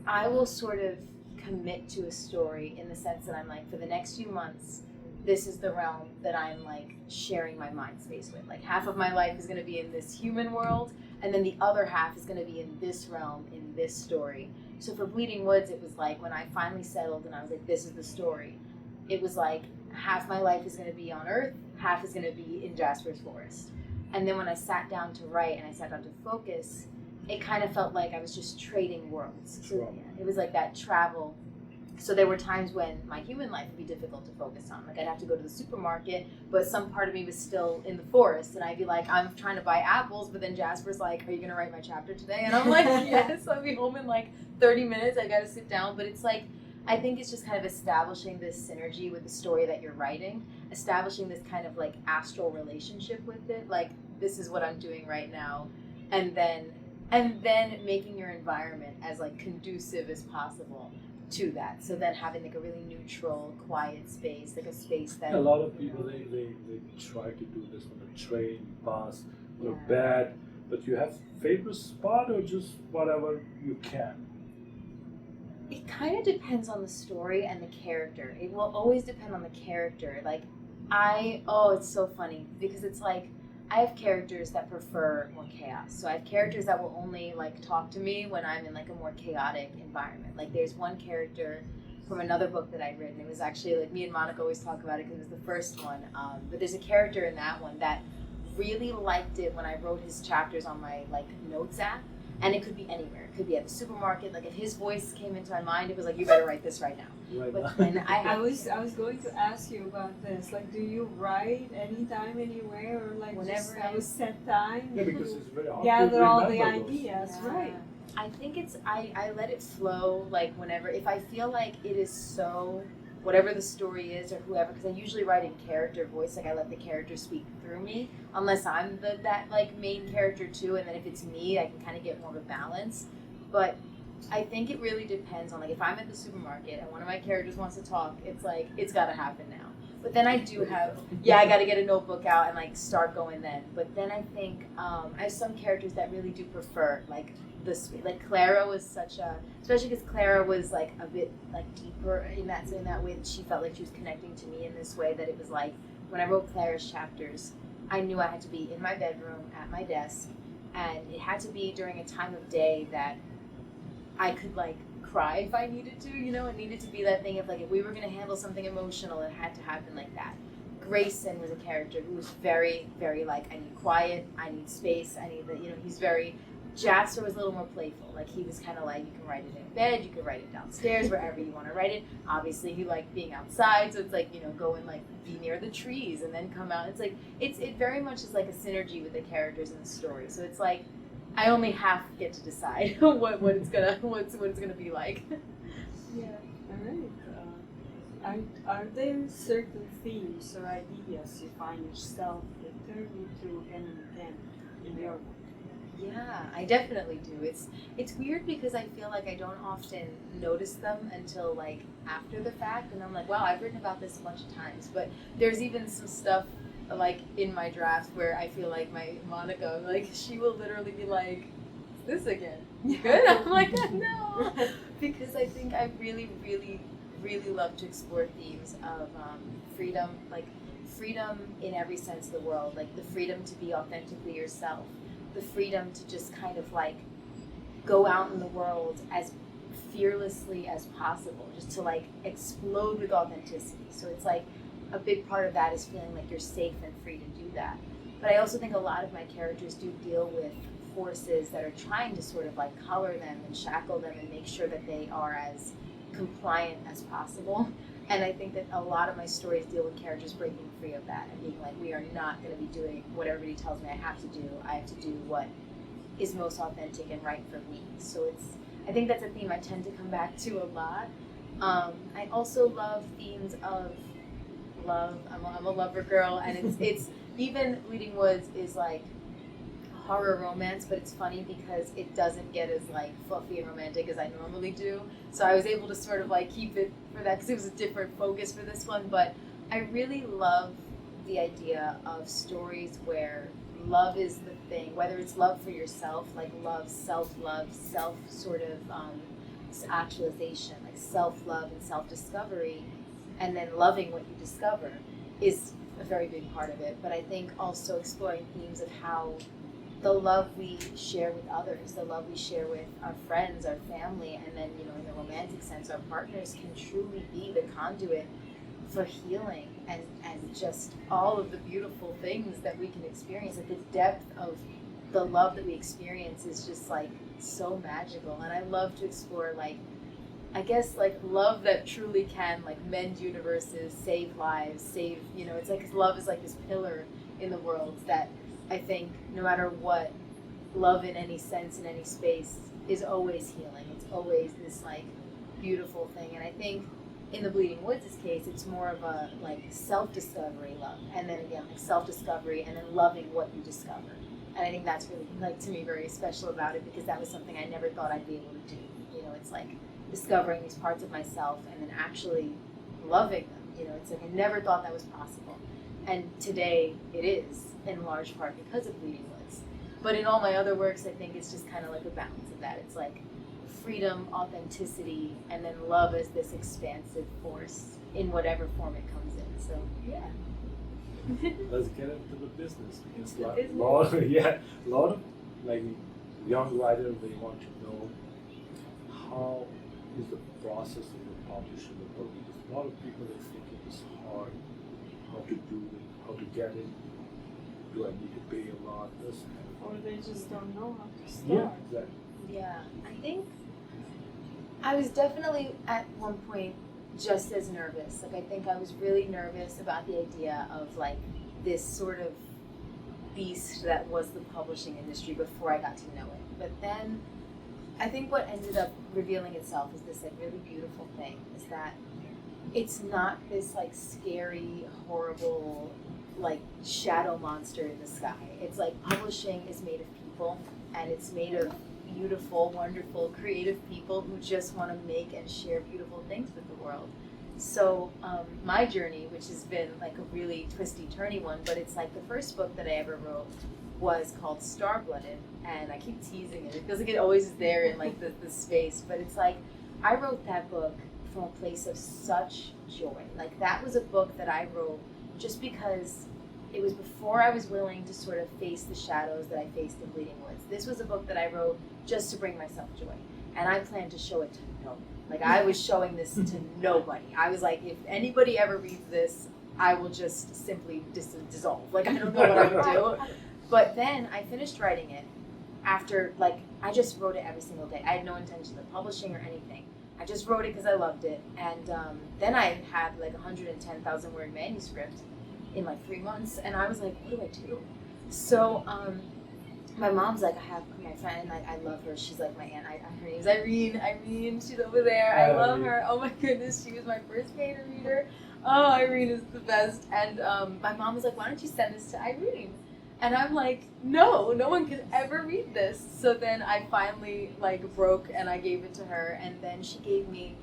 I will sort of commit to a story in the sense that I'm like, for the next few months, this is the realm that I'm like sharing my mind space with. Like half of my life is going to be in this human world, and then the other half is going to be in this realm, in this story. So for Bleeding Woods, it was like when I finally settled and I was like, this is the story. It was like half my life is going to be on Earth, half is going to be in Jasper's Forest. And then when I sat down to write and I sat down to focus, it kind of felt like I was just trading worlds. So yeah, it was like that travel. So there were times when my human life would be difficult to focus on. Like I'd have to go to the supermarket, but some part of me was still in the forest. And I'd be like, I'm trying to buy apples, but then Jasper's like, are you going to write my chapter today? And I'm like, yes, I'll be home in like 30 minutes. I got to sit down. But it's like, I think it's just kind of establishing this synergy with the story that you're writing, establishing this kind of like astral relationship with it. Like, this is what I'm doing right now. And then making your environment as like conducive as possible to that. So then having like a really neutral, quiet space, like a space that... A lot of people, they try to do this on a train, bus, or bed, but you have favorite spot or just whatever you can? It kind of depends on the story and the character. It will always depend on the character. Like, it's so funny because it's like, I have characters that prefer more chaos. So I have characters that will only like talk to me when I'm in like a more chaotic environment. Like there's one character from another book that I'd written. It was actually like, me and Monica always talk about it because it was the first one. But there's a character in that one that really liked it when I wrote his chapters on my like notes app. And it could be anywhere. It could be at the supermarket. Like if his voice came into my mind, it was like, you better write this right now. Right But now. then I was going to ask you about this. Like, do you write anytime, anywhere, or like Whenever just I- have a set time Yeah, because it's very hard gather to all the remember those. ideas, right? I think it's I let it flow like whenever if I feel like it is so whatever the story is or whoever, because I usually write in character voice, like I let the character speak through me, unless I'm that like main character too, and then if it's me, I can kind of get more of a balance. But I think it really depends on like if I'm at the supermarket and one of my characters wants to talk, it's like it's got to happen now. But then I do have I got to get a notebook out and like start going then. But then I think I have some characters that really do prefer like like Clara was such a, especially because Clara was like a bit like deeper in that way that she felt like she was connecting to me in this way that it was like when I wrote Clara's chapters, I knew I had to be in my bedroom at my desk, and it had to be during a time of day that I could like cry if I needed to, you know. It needed to be that thing of like if we were going to handle something emotional, it had to happen like that. Grayson was a character who was very, very like I need quiet, I need space, I need the, you know, he's very. Jasper was a little more playful. Like he was kind of like you can write it in bed, you can write it downstairs, wherever you want to write it. Obviously, he liked being outside, so it's like you know go and like be near the trees and then come out. It's like it very much is like a synergy with the characters in the story. So it's like I only half get to decide what it's gonna be like. Yeah. All right. Are there certain themes or ideas you find yourself returning to again and again in your work? Yeah, I definitely do. It's weird because I feel like I don't often notice them until like after the fact, and I'm like, wow, I've written about this a bunch of times. But there's even some stuff like in my drafts where I feel like my Monica, like she will literally be like, "Is this again? You good?" I'm like, no, because I think I really, really, really love to explore themes of freedom, like freedom in every sense of the world, like the freedom to be authentically yourself. The freedom to just kind of like go out in the world as fearlessly as possible, just to like explode with authenticity. So it's like a big part of that is feeling like you're safe and free to do that. But I also think a lot of my characters do deal with forces that are trying to sort of like color them and shackle them and make sure that they are as compliant as possible. And I think that a lot of my stories deal with characters breaking free of that and being like, we are not going to be doing what everybody tells me I have to do. I have to do what is most authentic and right for me. So I think that's a theme I tend to come back to a lot. I also love themes of love. I'm a lover girl, and it's even Bleeding Woods is like horror romance, but it's funny because it doesn't get as like fluffy and romantic as I normally do. So I was able to sort of like keep it for that because it was a different focus for this one. But I really love the idea of stories where love is the thing, whether it's love for yourself, like love, self-love, self sort of actualization, like self-love and self-discovery, and then loving what you discover is a very big part of it. But I think also exploring themes of how the love we share with others, the love we share with our friends, our family, and then, you know, in the romantic sense, our partners can truly be the conduit for healing and just all of the beautiful things that we can experience. Like the depth of the love that we experience is just like so magical. And I love to explore like, I guess like love that truly can like mend universes, save lives, save, you know, it's like 'cause love is like this pillar in the world that I think no matter what, love in any sense, in any space, is always healing. It's always this like beautiful thing. And I think in the Bleeding Woods' case, it's more of a like self-discovery love. And then again, like self-discovery and then loving what you discover. And I think that's really like to me very special about it because that was something I never thought I'd be able to do. You know, it's like discovering these parts of myself and then actually loving them. You know, it's like I never thought that was possible. And today it is, in large part because of Bleeding Woods. But in all my other works, I think it's just kind of like a balance of that. It's like freedom, authenticity, and then love as this expansive force in whatever form it comes in. So, yeah. Let's get into the business because The a business. lot of like young writers, they want to know how is the process of the publishing the book, because a lot of people they think it is hard how to do it, how to get it. do I need to pay a lot? This. Or they just don't know how to start. Yeah, exactly. Yeah, I think I was definitely at one point just as nervous. Like I think I was really nervous about the idea of like this sort of beast that was the publishing industry before I got to know it. But then I think what ended up revealing itself is this like really beautiful thing is that it's not this like scary, horrible, like shadow monster in the sky. It's like publishing is made of people, and it's made of beautiful, wonderful, creative people who just want to make and share beautiful things with the world. So my journey, which has been like a really twisty, turny one, but it's like the first book that I ever wrote was called Star-Blooded, and I keep teasing it. It feels like it always is there in like the space, but it's like I wrote that book from a place of such joy. Like that was a book that I wrote just because it was before I was willing to sort of face the shadows that I faced in Bleeding Woods. This was a book that I wrote just to bring myself joy, and I planned to show it to nobody. Like I was showing this to nobody. I was like, if anybody ever reads this, I will just simply dissolve. Like I don't know what I would do. But then I finished writing it after, like, I just wrote it every single day. I had no intention of publishing or anything. I just wrote it because I loved it. And then I had like 110,000 word manuscript in like 3 months. And I was like, what do I do? So my mom's like, I have my friend, like, I love her. She's like my aunt. Her name's Irene. Irene, she's over there. I love her. Oh my goodness, she was my first beta reader. Oh, Irene is the best. And my mom was like, why don't you send this to Irene? And I'm like, no one could ever read this. So then I finally like broke and I gave it to her, and then she gave me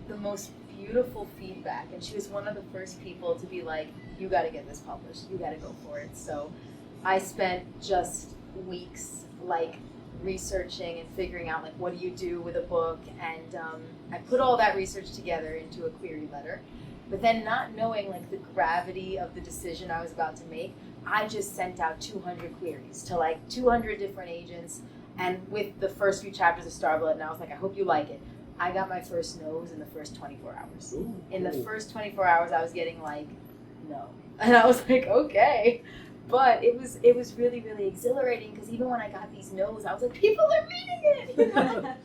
the most beautiful feedback. And she was one of the first people to be like, you got to get this published. You got to go for it. So I spent just weeks like researching and figuring out like what do you do with a book, and I put all that research together into a query letter. But then not knowing like the gravity of the decision I was about to make, I just sent out 200 queries to like 200 different agents, and with the first few chapters of Starblood, and I was like, I hope you like it. I got my first no's in the first 24 hours. Ooh, in the first 24 hours, I was getting like, no. And I was like, okay. But it was really, really exhilarating, because even when I got these no's, I was like, people are reading it! You know?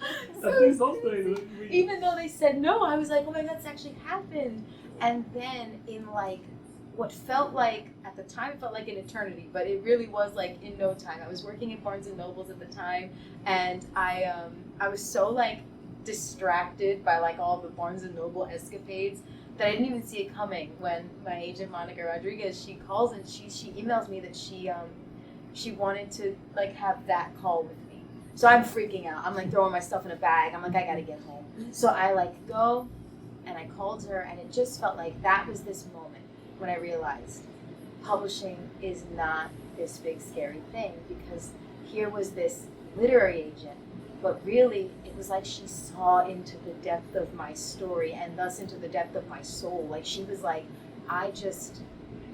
So even though they said no, I was like, oh my God, this actually happened. And then in like, what felt like, at the time felt like an eternity, but it really was like in no time. I was working at Barnes & Noble's at the time, and I was so like distracted by like all the Barnes & Noble escapades that I didn't even see it coming when my agent Monica Rodriguez, she calls and she emails me that she wanted to like have that call with me. So I'm freaking out. I'm like throwing my stuff in a bag. I'm like, I gotta get home. So I like go and I called her, and it just felt like that was this moment when I realized publishing is not this big scary thing, because here was this literary agent, but really it was like she saw into the depth of my story, and thus into the depth of my soul. Like she was like,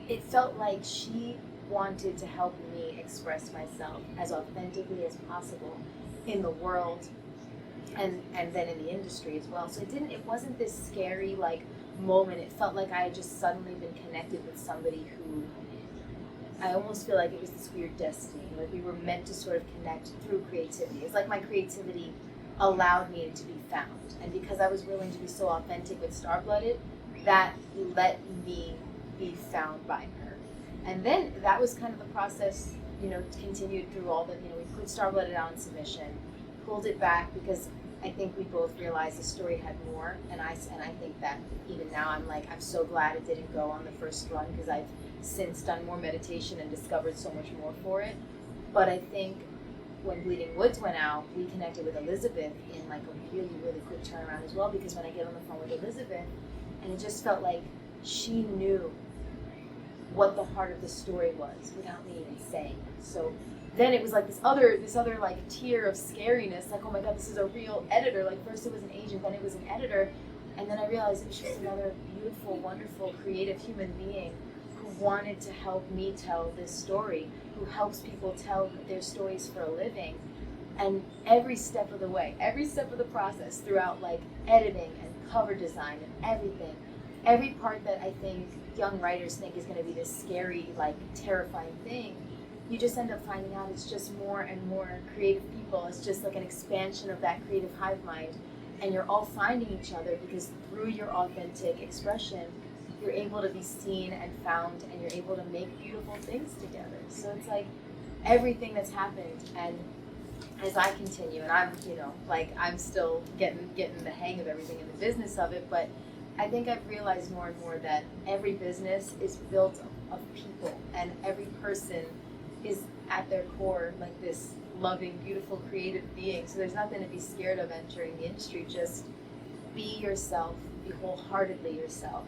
it felt like she wanted to help me express myself as authentically as possible in the world and then in the industry as well. So it wasn't this scary like moment. It felt like I had just suddenly been connected with somebody who, I almost feel like it was this weird destiny, like we were meant to sort of connect through creativity. It's like my creativity allowed me to be found, and because I was willing to be so authentic with Starblooded, that let me be found by her. And then that was kind of the process, continued through all the, we put Starblooded out in submission, pulled it back because I think we both realized the story had more, and I think that even now I'm so glad it didn't go on the first run, because I've since done more meditation and discovered so much more for it. But I think when Bleeding Woods went out, we connected with Elizabeth in like a really, really quick turnaround as well, because when I get on the phone with Elizabeth, and it just felt like she knew what the heart of the story was without me even saying it. So then it was like this other like tier of scariness, like, oh my God, this is a real editor. Like first it was an agent, then it was an editor, and then I realized it was just another beautiful, wonderful, creative human being who wanted to help me tell this story, who helps people tell their stories for a living. And every step of the way, every step of the process throughout like editing and cover design and everything, every part that I think young writers think is going to be this scary, like terrifying thing, you just end up finding out it's just more and more creative people. It's just like an expansion of that creative hive mind. And you're all finding each other because through your authentic expression, you're able to be seen and found, and you're able to make beautiful things together. So it's like everything that's happened. And as I continue, and I'm, I'm still getting the hang of everything in the business of it, but I think I've realized more and more that every business is built of people, and every person is at their core like this loving, beautiful, creative being. So there's nothing to be scared of entering the industry. Just be yourself, be wholeheartedly yourself.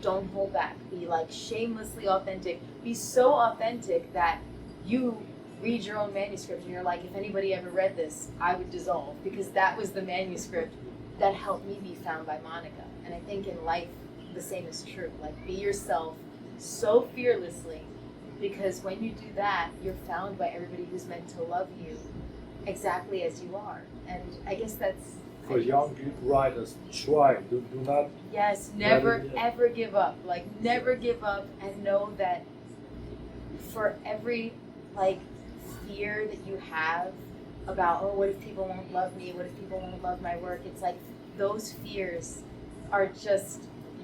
Don't hold back. Be like shamelessly authentic. Be so authentic that you read your own manuscript and you're like, if anybody ever read this, I would dissolve, because that was the manuscript that helped me be found by Monica. And I think in life, the same is true. Like, be yourself so fearlessly, because when you do that, you're found by everybody who's meant to love you exactly as you are. And I guess that's... For young writers, try. Do not... Yes, never ever give up. Like, never give up, and know that for every, fear that you have about, oh, what if people won't love me? What if people won't love my work? It's like, those fears are just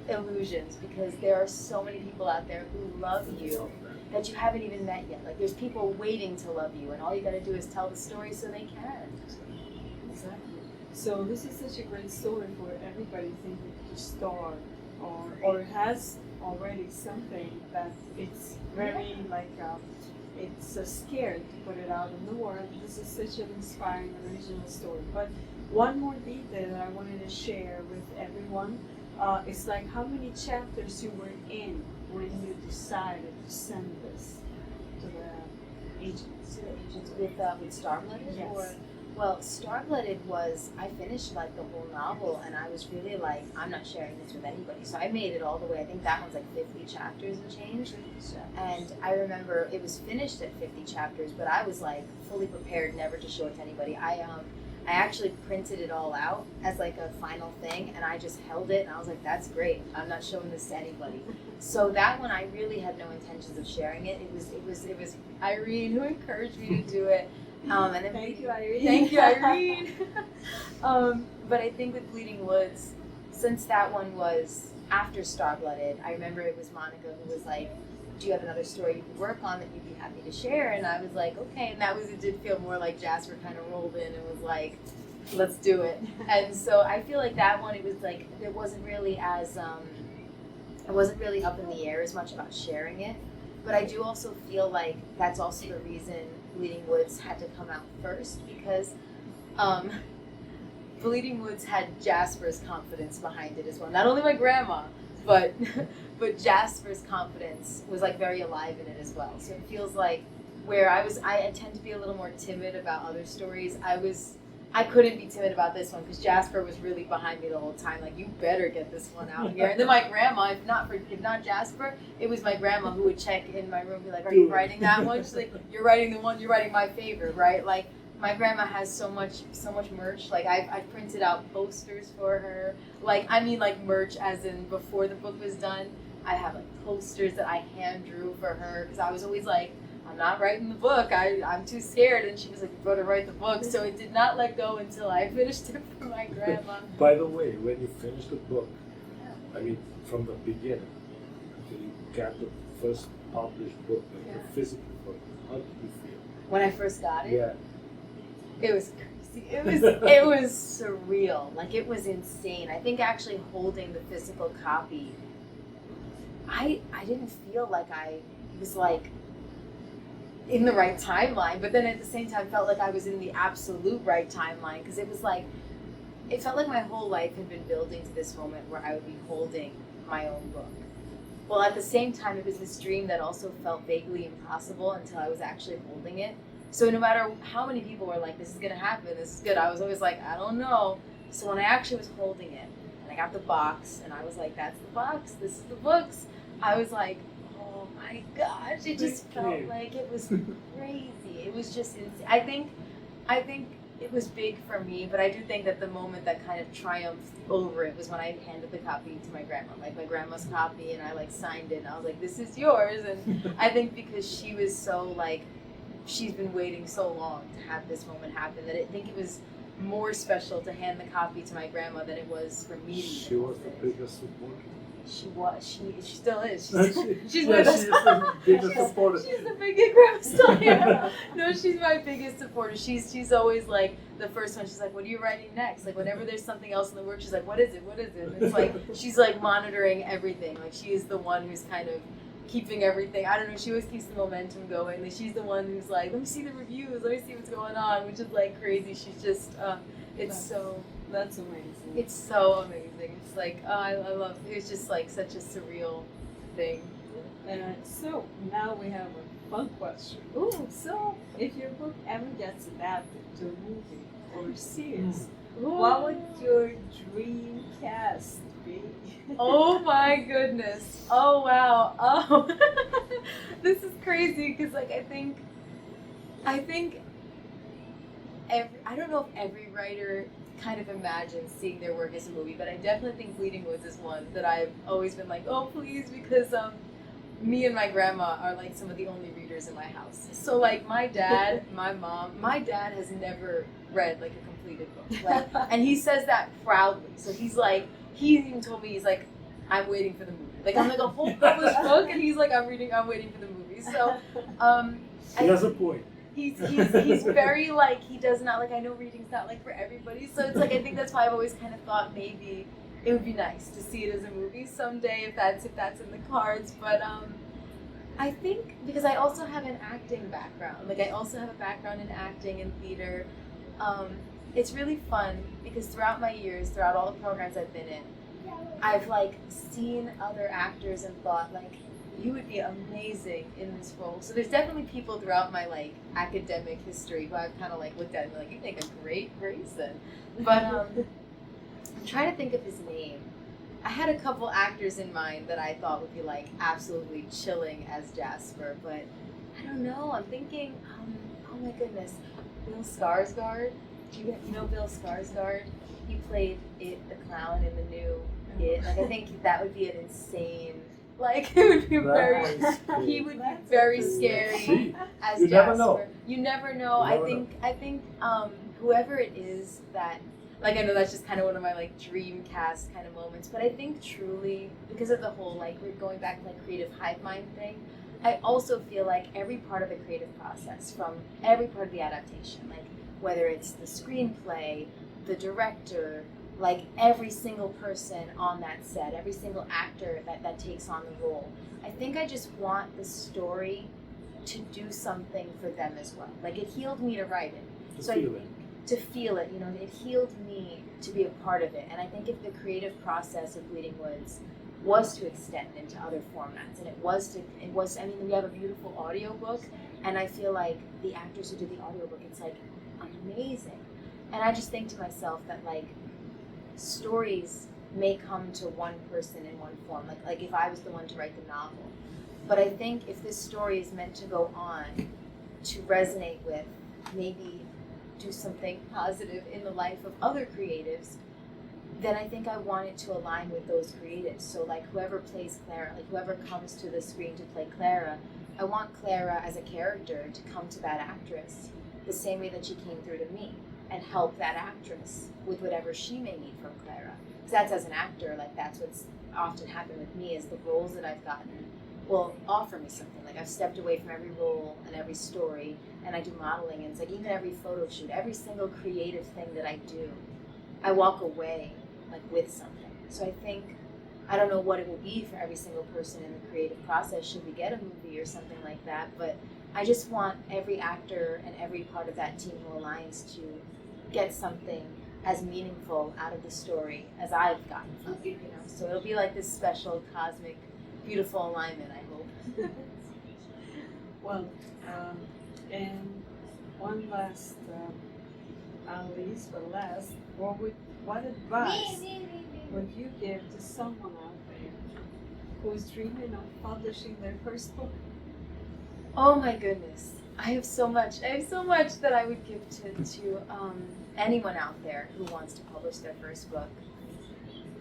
illusions, because there are so many people out there who love you that you haven't even met yet. Like, there's people waiting to love you, and all you got to do is tell the story so they can. Exactly. So this is such a great story for everybody thinking to start or has already something that it's very it's scared to put it out in the world. This is such an inspiring original story. But one more detail that I wanted to share with everyone is like how many chapters you were in when you decided to send this to the agents. To the agents with Starblooded? Yes. Or, well, Starblooded was, I finished the whole novel, and I was really like, I'm not sharing this with anybody. So I made it all the way. I think that one's 50 chapters and change. And I remember it was finished at 50 chapters, but I was fully prepared never to show it to anybody. I actually printed it all out as a final thing, and I just held it, and I was like, that's great. I'm not showing this to anybody. So that one, I really had no intentions of sharing it. It was Irene who encouraged me to do it. And then Thank you, Irene. Thank you, Irene. But I think with Bleeding Woods, since that one was after Starblooded, I remember it was Monica who was like, do you have another story you could work on that you'd be happy to share? And I was like, okay. And it did feel more like Jasper kind of rolled in and was like, let's do it. And so I feel like that one, it was it wasn't really as, it wasn't really up in the air as much about sharing it. But I do also feel like that's also the reason Bleeding Woods had to come out first, because Bleeding Woods had Jasper's confidence behind it as well. Not only my grandma, but Jasper's confidence was very alive in it as well. So it feels like where I tend to be a little more timid about other stories. I couldn't be timid about this one because Jasper was really behind me the whole time. You better get this one out here. And then my grandma, if not Jasper, it was my grandma who would check in my room and be like, are you writing that one? She's like, you're writing the one, you're writing my favorite, right? My grandma has so much merch. I printed out posters for her. Merch as in before the book was done. I have posters that I hand drew for her because I was always like, I'm not writing the book. I'm too scared. And she was like, you better write the book. So it did not let go until I finished it for my grandma. By the way, when you finished the book, from the beginning until you got the first published book, the physical book, how did you feel? When I first got it? Yeah. It was crazy. It was surreal. It was insane. I think actually holding the physical copy, I didn't feel like I was in the right timeline, but then at the same time felt like I was in the absolute right timeline, because it felt like my whole life had been building to this moment where I would be holding my own book. Well, at the same time, it was this dream that also felt vaguely impossible until I was actually holding it. So no matter how many people were like, this is going to happen, this is good, I was always like, I don't know. So when I actually was holding it, and I got the box, and I was like, that's the box, this is the books, I was like, oh my gosh, it just felt like it was crazy. It was just insane. I think it was big for me, but I do think that the moment that kind of triumphed over it was when I handed the copy to my grandma, my grandma's copy, and I signed it, and I was like, this is yours. And I think because she was so she's been waiting so long to have this moment happen that I think it was more special to hand the copy to my grandma than it was for me. She was the biggest supporter. She still is. She's Yeah, with us. she's the biggest supporter. She's the biggest grandma still here. No, she's my biggest supporter. She's always like the first one. She's like, "What are you writing next?" Like whenever there's something else in the work, she's like, "What is it? What is it?" And it's like she's like monitoring everything. Like she is the one who's kind of keeping everything. I don't know. She always keeps the momentum going. Like she's the one who's like, "Let me see the reviews. Let me see what's going on," which is like crazy. She's just That's amazing. it's so amazing. It's like I love. It's just like such a surreal thing. So now we have a fun question. Ooh. So if your book ever gets adapted to a movie or series, Ooh. what would your dream cast be? Oh my goodness. Oh wow. Oh, this is crazy because like I think I don't know if every writer kind of imagines seeing their work as a movie, but I definitely think Bleeding Woods is one that I've always been like, oh please, because me and my grandma are like some of the only readers in my house. So like my dad, my mom, my dad has never read like a completed book, like, and he says that proudly. So he's like, he even told me, he's like, I'm waiting for the movie. Like I'm like a whole published book, and he's like, I'm waiting for the movie. So He has a point. He's very like, he does not like, I know reading's not like for everybody, so it's like I think that's why I've always kind of thought maybe it would be nice to see it as a movie someday if that's in the cards. But I think because I also have an acting background, like I also have a background in acting and theater, it's really fun because throughout my years, throughout all the programs I've been in, I've like seen other actors and thought like, you would be amazing in this role. So there's definitely people throughout my like academic history who I've kind of like looked at and been like, you make a great Grayson. But I'm trying to think of his name. I had a couple actors in mind that I thought would be like absolutely chilling as Jasper, but I don't know. I'm thinking, oh my goodness, Bill Skarsgård. Do you know Bill Skarsgård? He played It, the clown in the new It. Like I think that would be an insane. Like it would be he would be very scary as You Jasper. never know. You never know. I think whoever it is that, like I know that's just kind of one of my like dream cast kind of moments, but I think truly because of the whole like we're going back to like creative hive mind thing, I also feel like every part of the creative process, from every part of the adaptation, like whether it's the screenplay, the director, like every single person on that set, every single actor that takes on the role. I think I just want the story to do something for them as well. Like it healed me to write it. To feel it, you know, it healed me to be a part of it. And I think if the creative process of Bleeding Woods was to extend into other formats, and it was, I mean, we have a beautiful audiobook, and I feel like the actors who did the audiobook, it's like amazing. And I just think to myself that like, stories may come to one person in one form, like if I was the one to write the novel. But I think if this story is meant to go on to resonate with, maybe do something positive in the life of other creatives, then I think I want it to align with those creatives. So like whoever plays Clara, like whoever comes to the screen to play Clara, I want Clara as a character to come to that actress the same way that she came through to me, and help that actress with whatever she may need from Clara. Because that's as an actor, like that's what's often happened with me, is the roles that I've gotten will offer me something. Like I've stepped away from every role and every story, and I do modeling, and it's like even every photo shoot, every single creative thing that I do, I walk away like with something. So I think, I don't know what it will be for every single person in the creative process should we get a movie or something like that, but I just want every actor and every part of that team who aligns to get something as meaningful out of the story as I've gotten from it, you know. So it'll be like this special, cosmic, beautiful alignment, I hope. Well, and one last, at least but last, what advice would you give to someone out there who's dreaming of publishing their first book? Oh my goodness. I have so much that I would give to anyone out there who wants to publish their first book,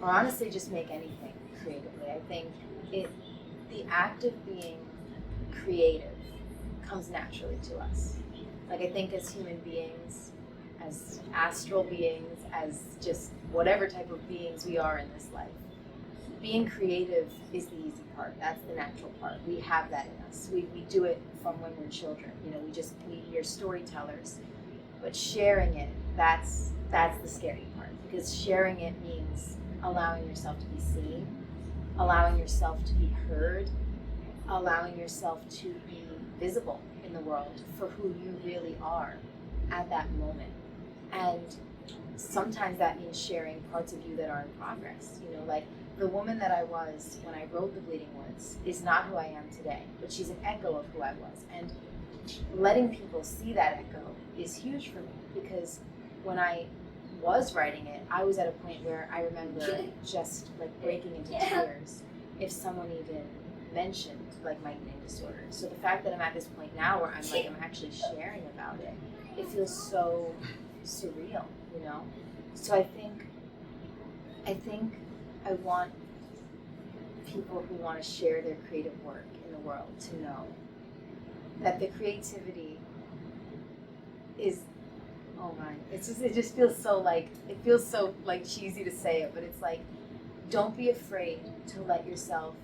or honestly just make anything creatively. I think the act of being creative comes naturally to us. Like, I think as human beings, as astral beings, as just whatever type of beings we are in this life, being creative is the easy part. That's the natural part. We have that in us. We do it from when we're children. You know, we're storytellers. But sharing it, that's the scary part, because sharing it means allowing yourself to be seen, allowing yourself to be heard, allowing yourself to be visible in the world for who you really are at that moment. And sometimes that means sharing parts of you that are in progress. You know, like the woman that I was when I wrote The Bleeding Woods is not who I am today, but she's an echo of who I was. And letting people see that echo is huge for me, because when I was writing it, I was at a point where I remember just like breaking into tears if someone even mentioned like my eating disorder. So the fact that I'm at this point now where I'm actually sharing about it, it feels so surreal, you know? So I think I want people who want to share their creative work in the world to know that the creativity is, oh my, it just feels so like, it feels so like cheesy to say it, but it's like, don't be afraid to let yourself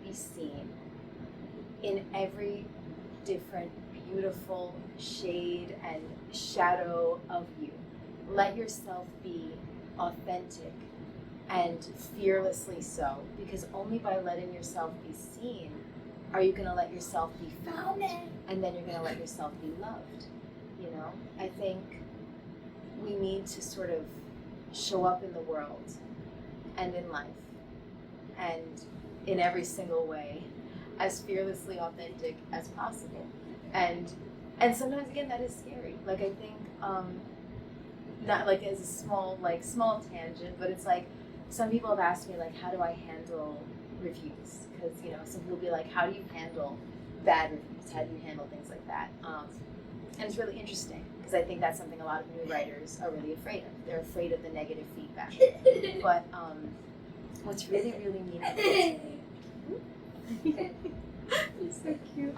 be seen in every different beautiful shade and shadow of you. Let yourself be authentic and fearlessly so, because only by letting yourself be seen are you going to let yourself be found, and then you're going to let yourself be loved. You know, I think we need to sort of show up in the world and in life and in every single way as fearlessly authentic as possible. And sometimes, again, that is scary. Like, I think, not like as a small tangent, but it's like, some people have asked me, like, how do I handle reviews? Because, you know, some people will be like, how do you handle bad reviews? How do you handle things like that? And it's really interesting, because I think that's something a lot of new writers are really afraid of. They're afraid of the negative feedback. But what's really, really meaningful you're so cute.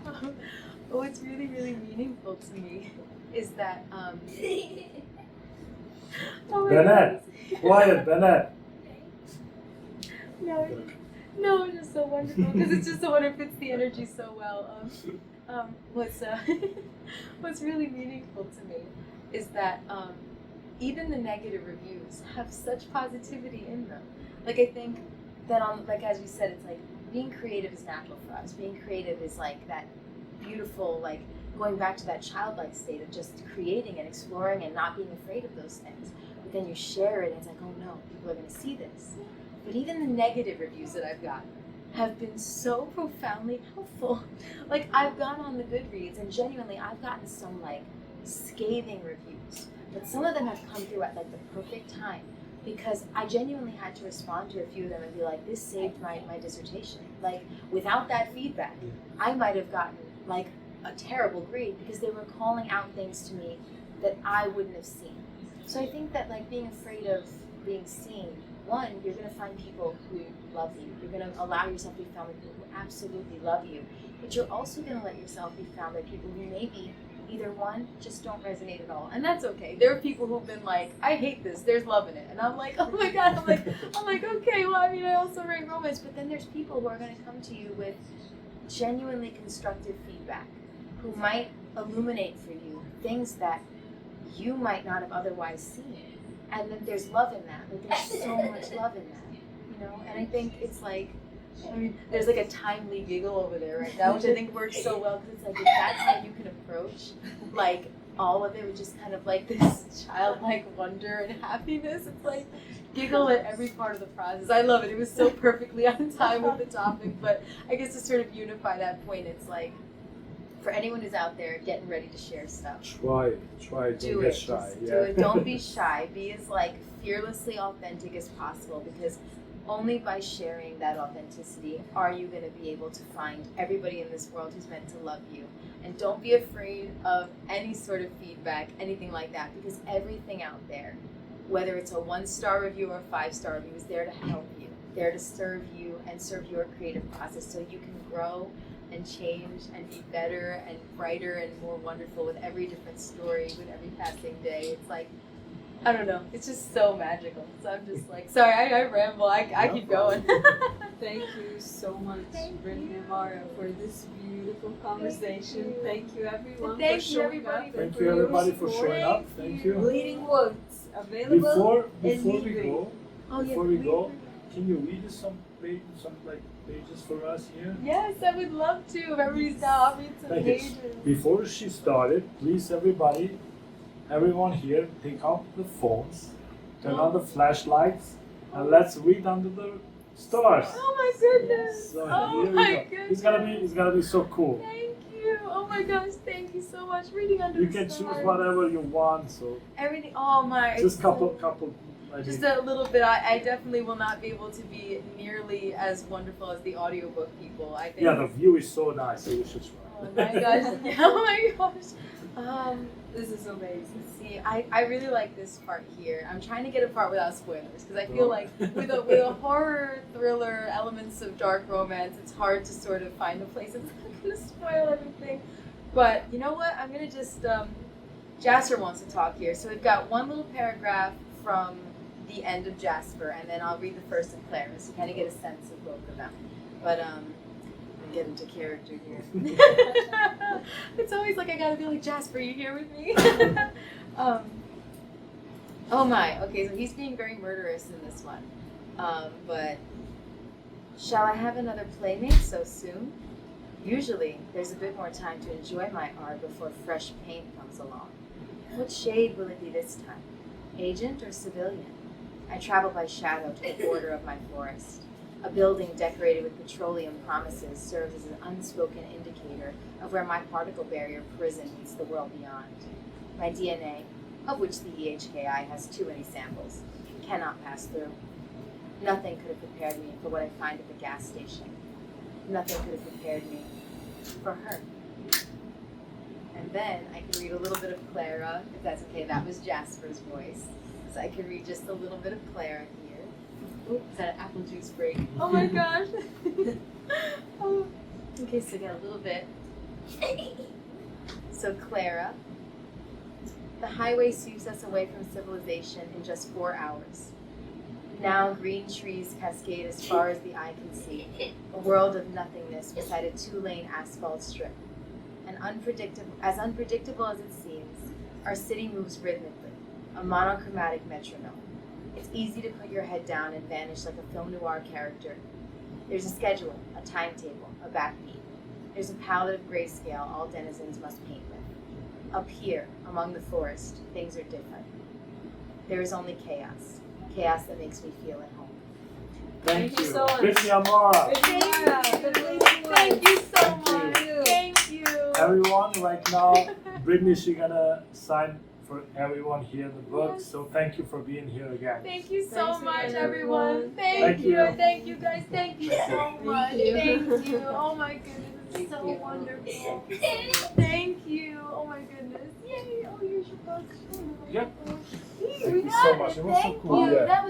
What's really, really meaningful to me is that Bennett, quiet, Bennett. No, it's just so wonderful, because it's just so wonderful. It fits the energy so well. What's really meaningful to me is that even the negative reviews have such positivity in them. Like, I think that like as we said, it's like being creative is natural for us. Being creative is like that beautiful, like going back to that childlike state of just creating and exploring and not being afraid of those things. But then you share it and it's like, oh no, people are going to see this. But even the negative reviews that I've gotten have been so profoundly helpful. Like, I've gone on the Goodreads and genuinely I've gotten some like scathing reviews, but some of them have come through at like the perfect time, because I genuinely had to respond to a few of them and be like, this saved my dissertation. Like, without that feedback, I might have gotten like a terrible grade, because they were calling out things to me that I wouldn't have seen. So I think that, like, being afraid of being seen, one, you're going to find people who love you. You're going to allow yourself to be found by people who absolutely love you. But you're also going to let yourself be found by people who maybe either one, just don't resonate at all. And that's okay. There are people who've been like, I hate this, there's love in it. And I'm like, oh my God, I'm like, okay, well, I mean, I also write romance. But then there's people who are going to come to you with genuinely constructive feedback, who might illuminate for you things that you might not have otherwise seen. And then there's love in that. Like, there's so much love in that, you know? And I think it's like, I mean, there's like a timely giggle over there right now, which I think works so well, because it's like, if that's how you can approach, like, all of it with just kind of like this childlike wonder and happiness. It's like, giggle at every part of the process. I love it. It was so perfectly on time with the topic, but I guess to sort of unify that point, it's like, for anyone who's out there getting ready to share stuff, Try, don't do get it. shy. Just Yeah. do it. Don't be shy. Be as like fearlessly authentic as possible, because only by sharing that authenticity are you going to be able to find everybody in this world who's meant to love you. And don't be afraid of any sort of feedback, anything like that, because everything out there, whether it's a 1-star review or a 5-star review, is there to help you, there to serve you and serve your creative process so you can grow and change and be better and brighter and more wonderful with every different story, with every passing day. It's like, I don't know, it's just so magical. So I'm just like, sorry, I ramble, I keep going. Thank you so much, Thank Brittany you. and Amara, for this beautiful conversation. you. Thank you, everyone, Thank for you, showing everybody, up. for and Thank you, your everybody, for support. showing up. Thank you. Leading quotes available Before in we Libri. go, Oh, yeah, before we go, Libri. can you read us some pages for us here? Yes, I would love to. If everybody's down, I'll read some Thank you. pages. Before she started, please everyone here, take out the phones, turn on the flashlights, and let's read under the stars. Oh my goodness. So Oh here we my go. goodness. It's gonna be so cool. Thank you. Oh my gosh, thank you so much. Reading under You the can stars. choose whatever you want. So Everything. Oh my. just it's couple. Just a little bit. I definitely will not be able to be nearly as wonderful as the audiobook people. I think. Yeah, the view is so nice. So you should try. Oh my gosh. Oh my gosh. This is amazing. Let's see, I really like this part here. I'm trying to get a part without spoilers because I feel Oh. like with a horror thriller, elements of dark romance, it's hard to sort of find a place that's not going to spoil everything. But you know what? I'm going to just, Jasper wants to talk here. So we've got one little paragraph from the end of Jasper, and then I'll read the first of Clara, so you kind of get a sense of both of them. But get into character here. It's always like I gotta be like, Jasper, you here with me? Oh my, okay, so he's being very murderous in this one. But shall I have another playmate so soon? Usually, there's a bit more time to enjoy my art before fresh paint comes along. What shade will it be this time? Agent or civilian? I travel by shadow to the border of my forest. A building decorated with petroleum promises serves as an unspoken indicator of where my particle barrier prison meets the world beyond. My DNA, of which the EHKI has too many samples, cannot pass through. Nothing could have prepared me for what I find at the gas station. Nothing could have prepared me for her. And then I can read a little bit of Clara, if that's okay. That was Jasper's voice. So I can read just a little bit of Clara here. Oops, is that an apple juice break? Oh my gosh. Oh. Okay, so I got a little bit. So Clara. The highway sweeps us away from civilization in just 4 hours. Now green trees cascade as far as the eye can see, a world of nothingness beside a 2-lane asphalt strip. And as unpredictable as it seems, our city moves rhythmically, a monochromatic metronome. It's easy to put your head down and vanish like a film noir character. There's a schedule, a timetable, a backbeat. There's a palette of grayscale all denizens must paint with. Up here, among the forest, things are different. There is only chaos. Chaos that makes me feel at home. Thank you. so much. Brittany, Amara. Thank you so much. Thank you. Everyone, right now, Brittany, she's gonna sign for everyone here in the book. Yes. So thank you for being here again. Thank you so Thanks much, again, everyone. everyone. Thank you. you. Thank you, guys. Thank you so much. you. Thank you. Oh my goodness. It's so you. wonderful. Thank you. Oh my goodness. Yay. Oh, here's your book. Yep. We Thank you got so it. much. It was so Thank cool. you. Yeah. That was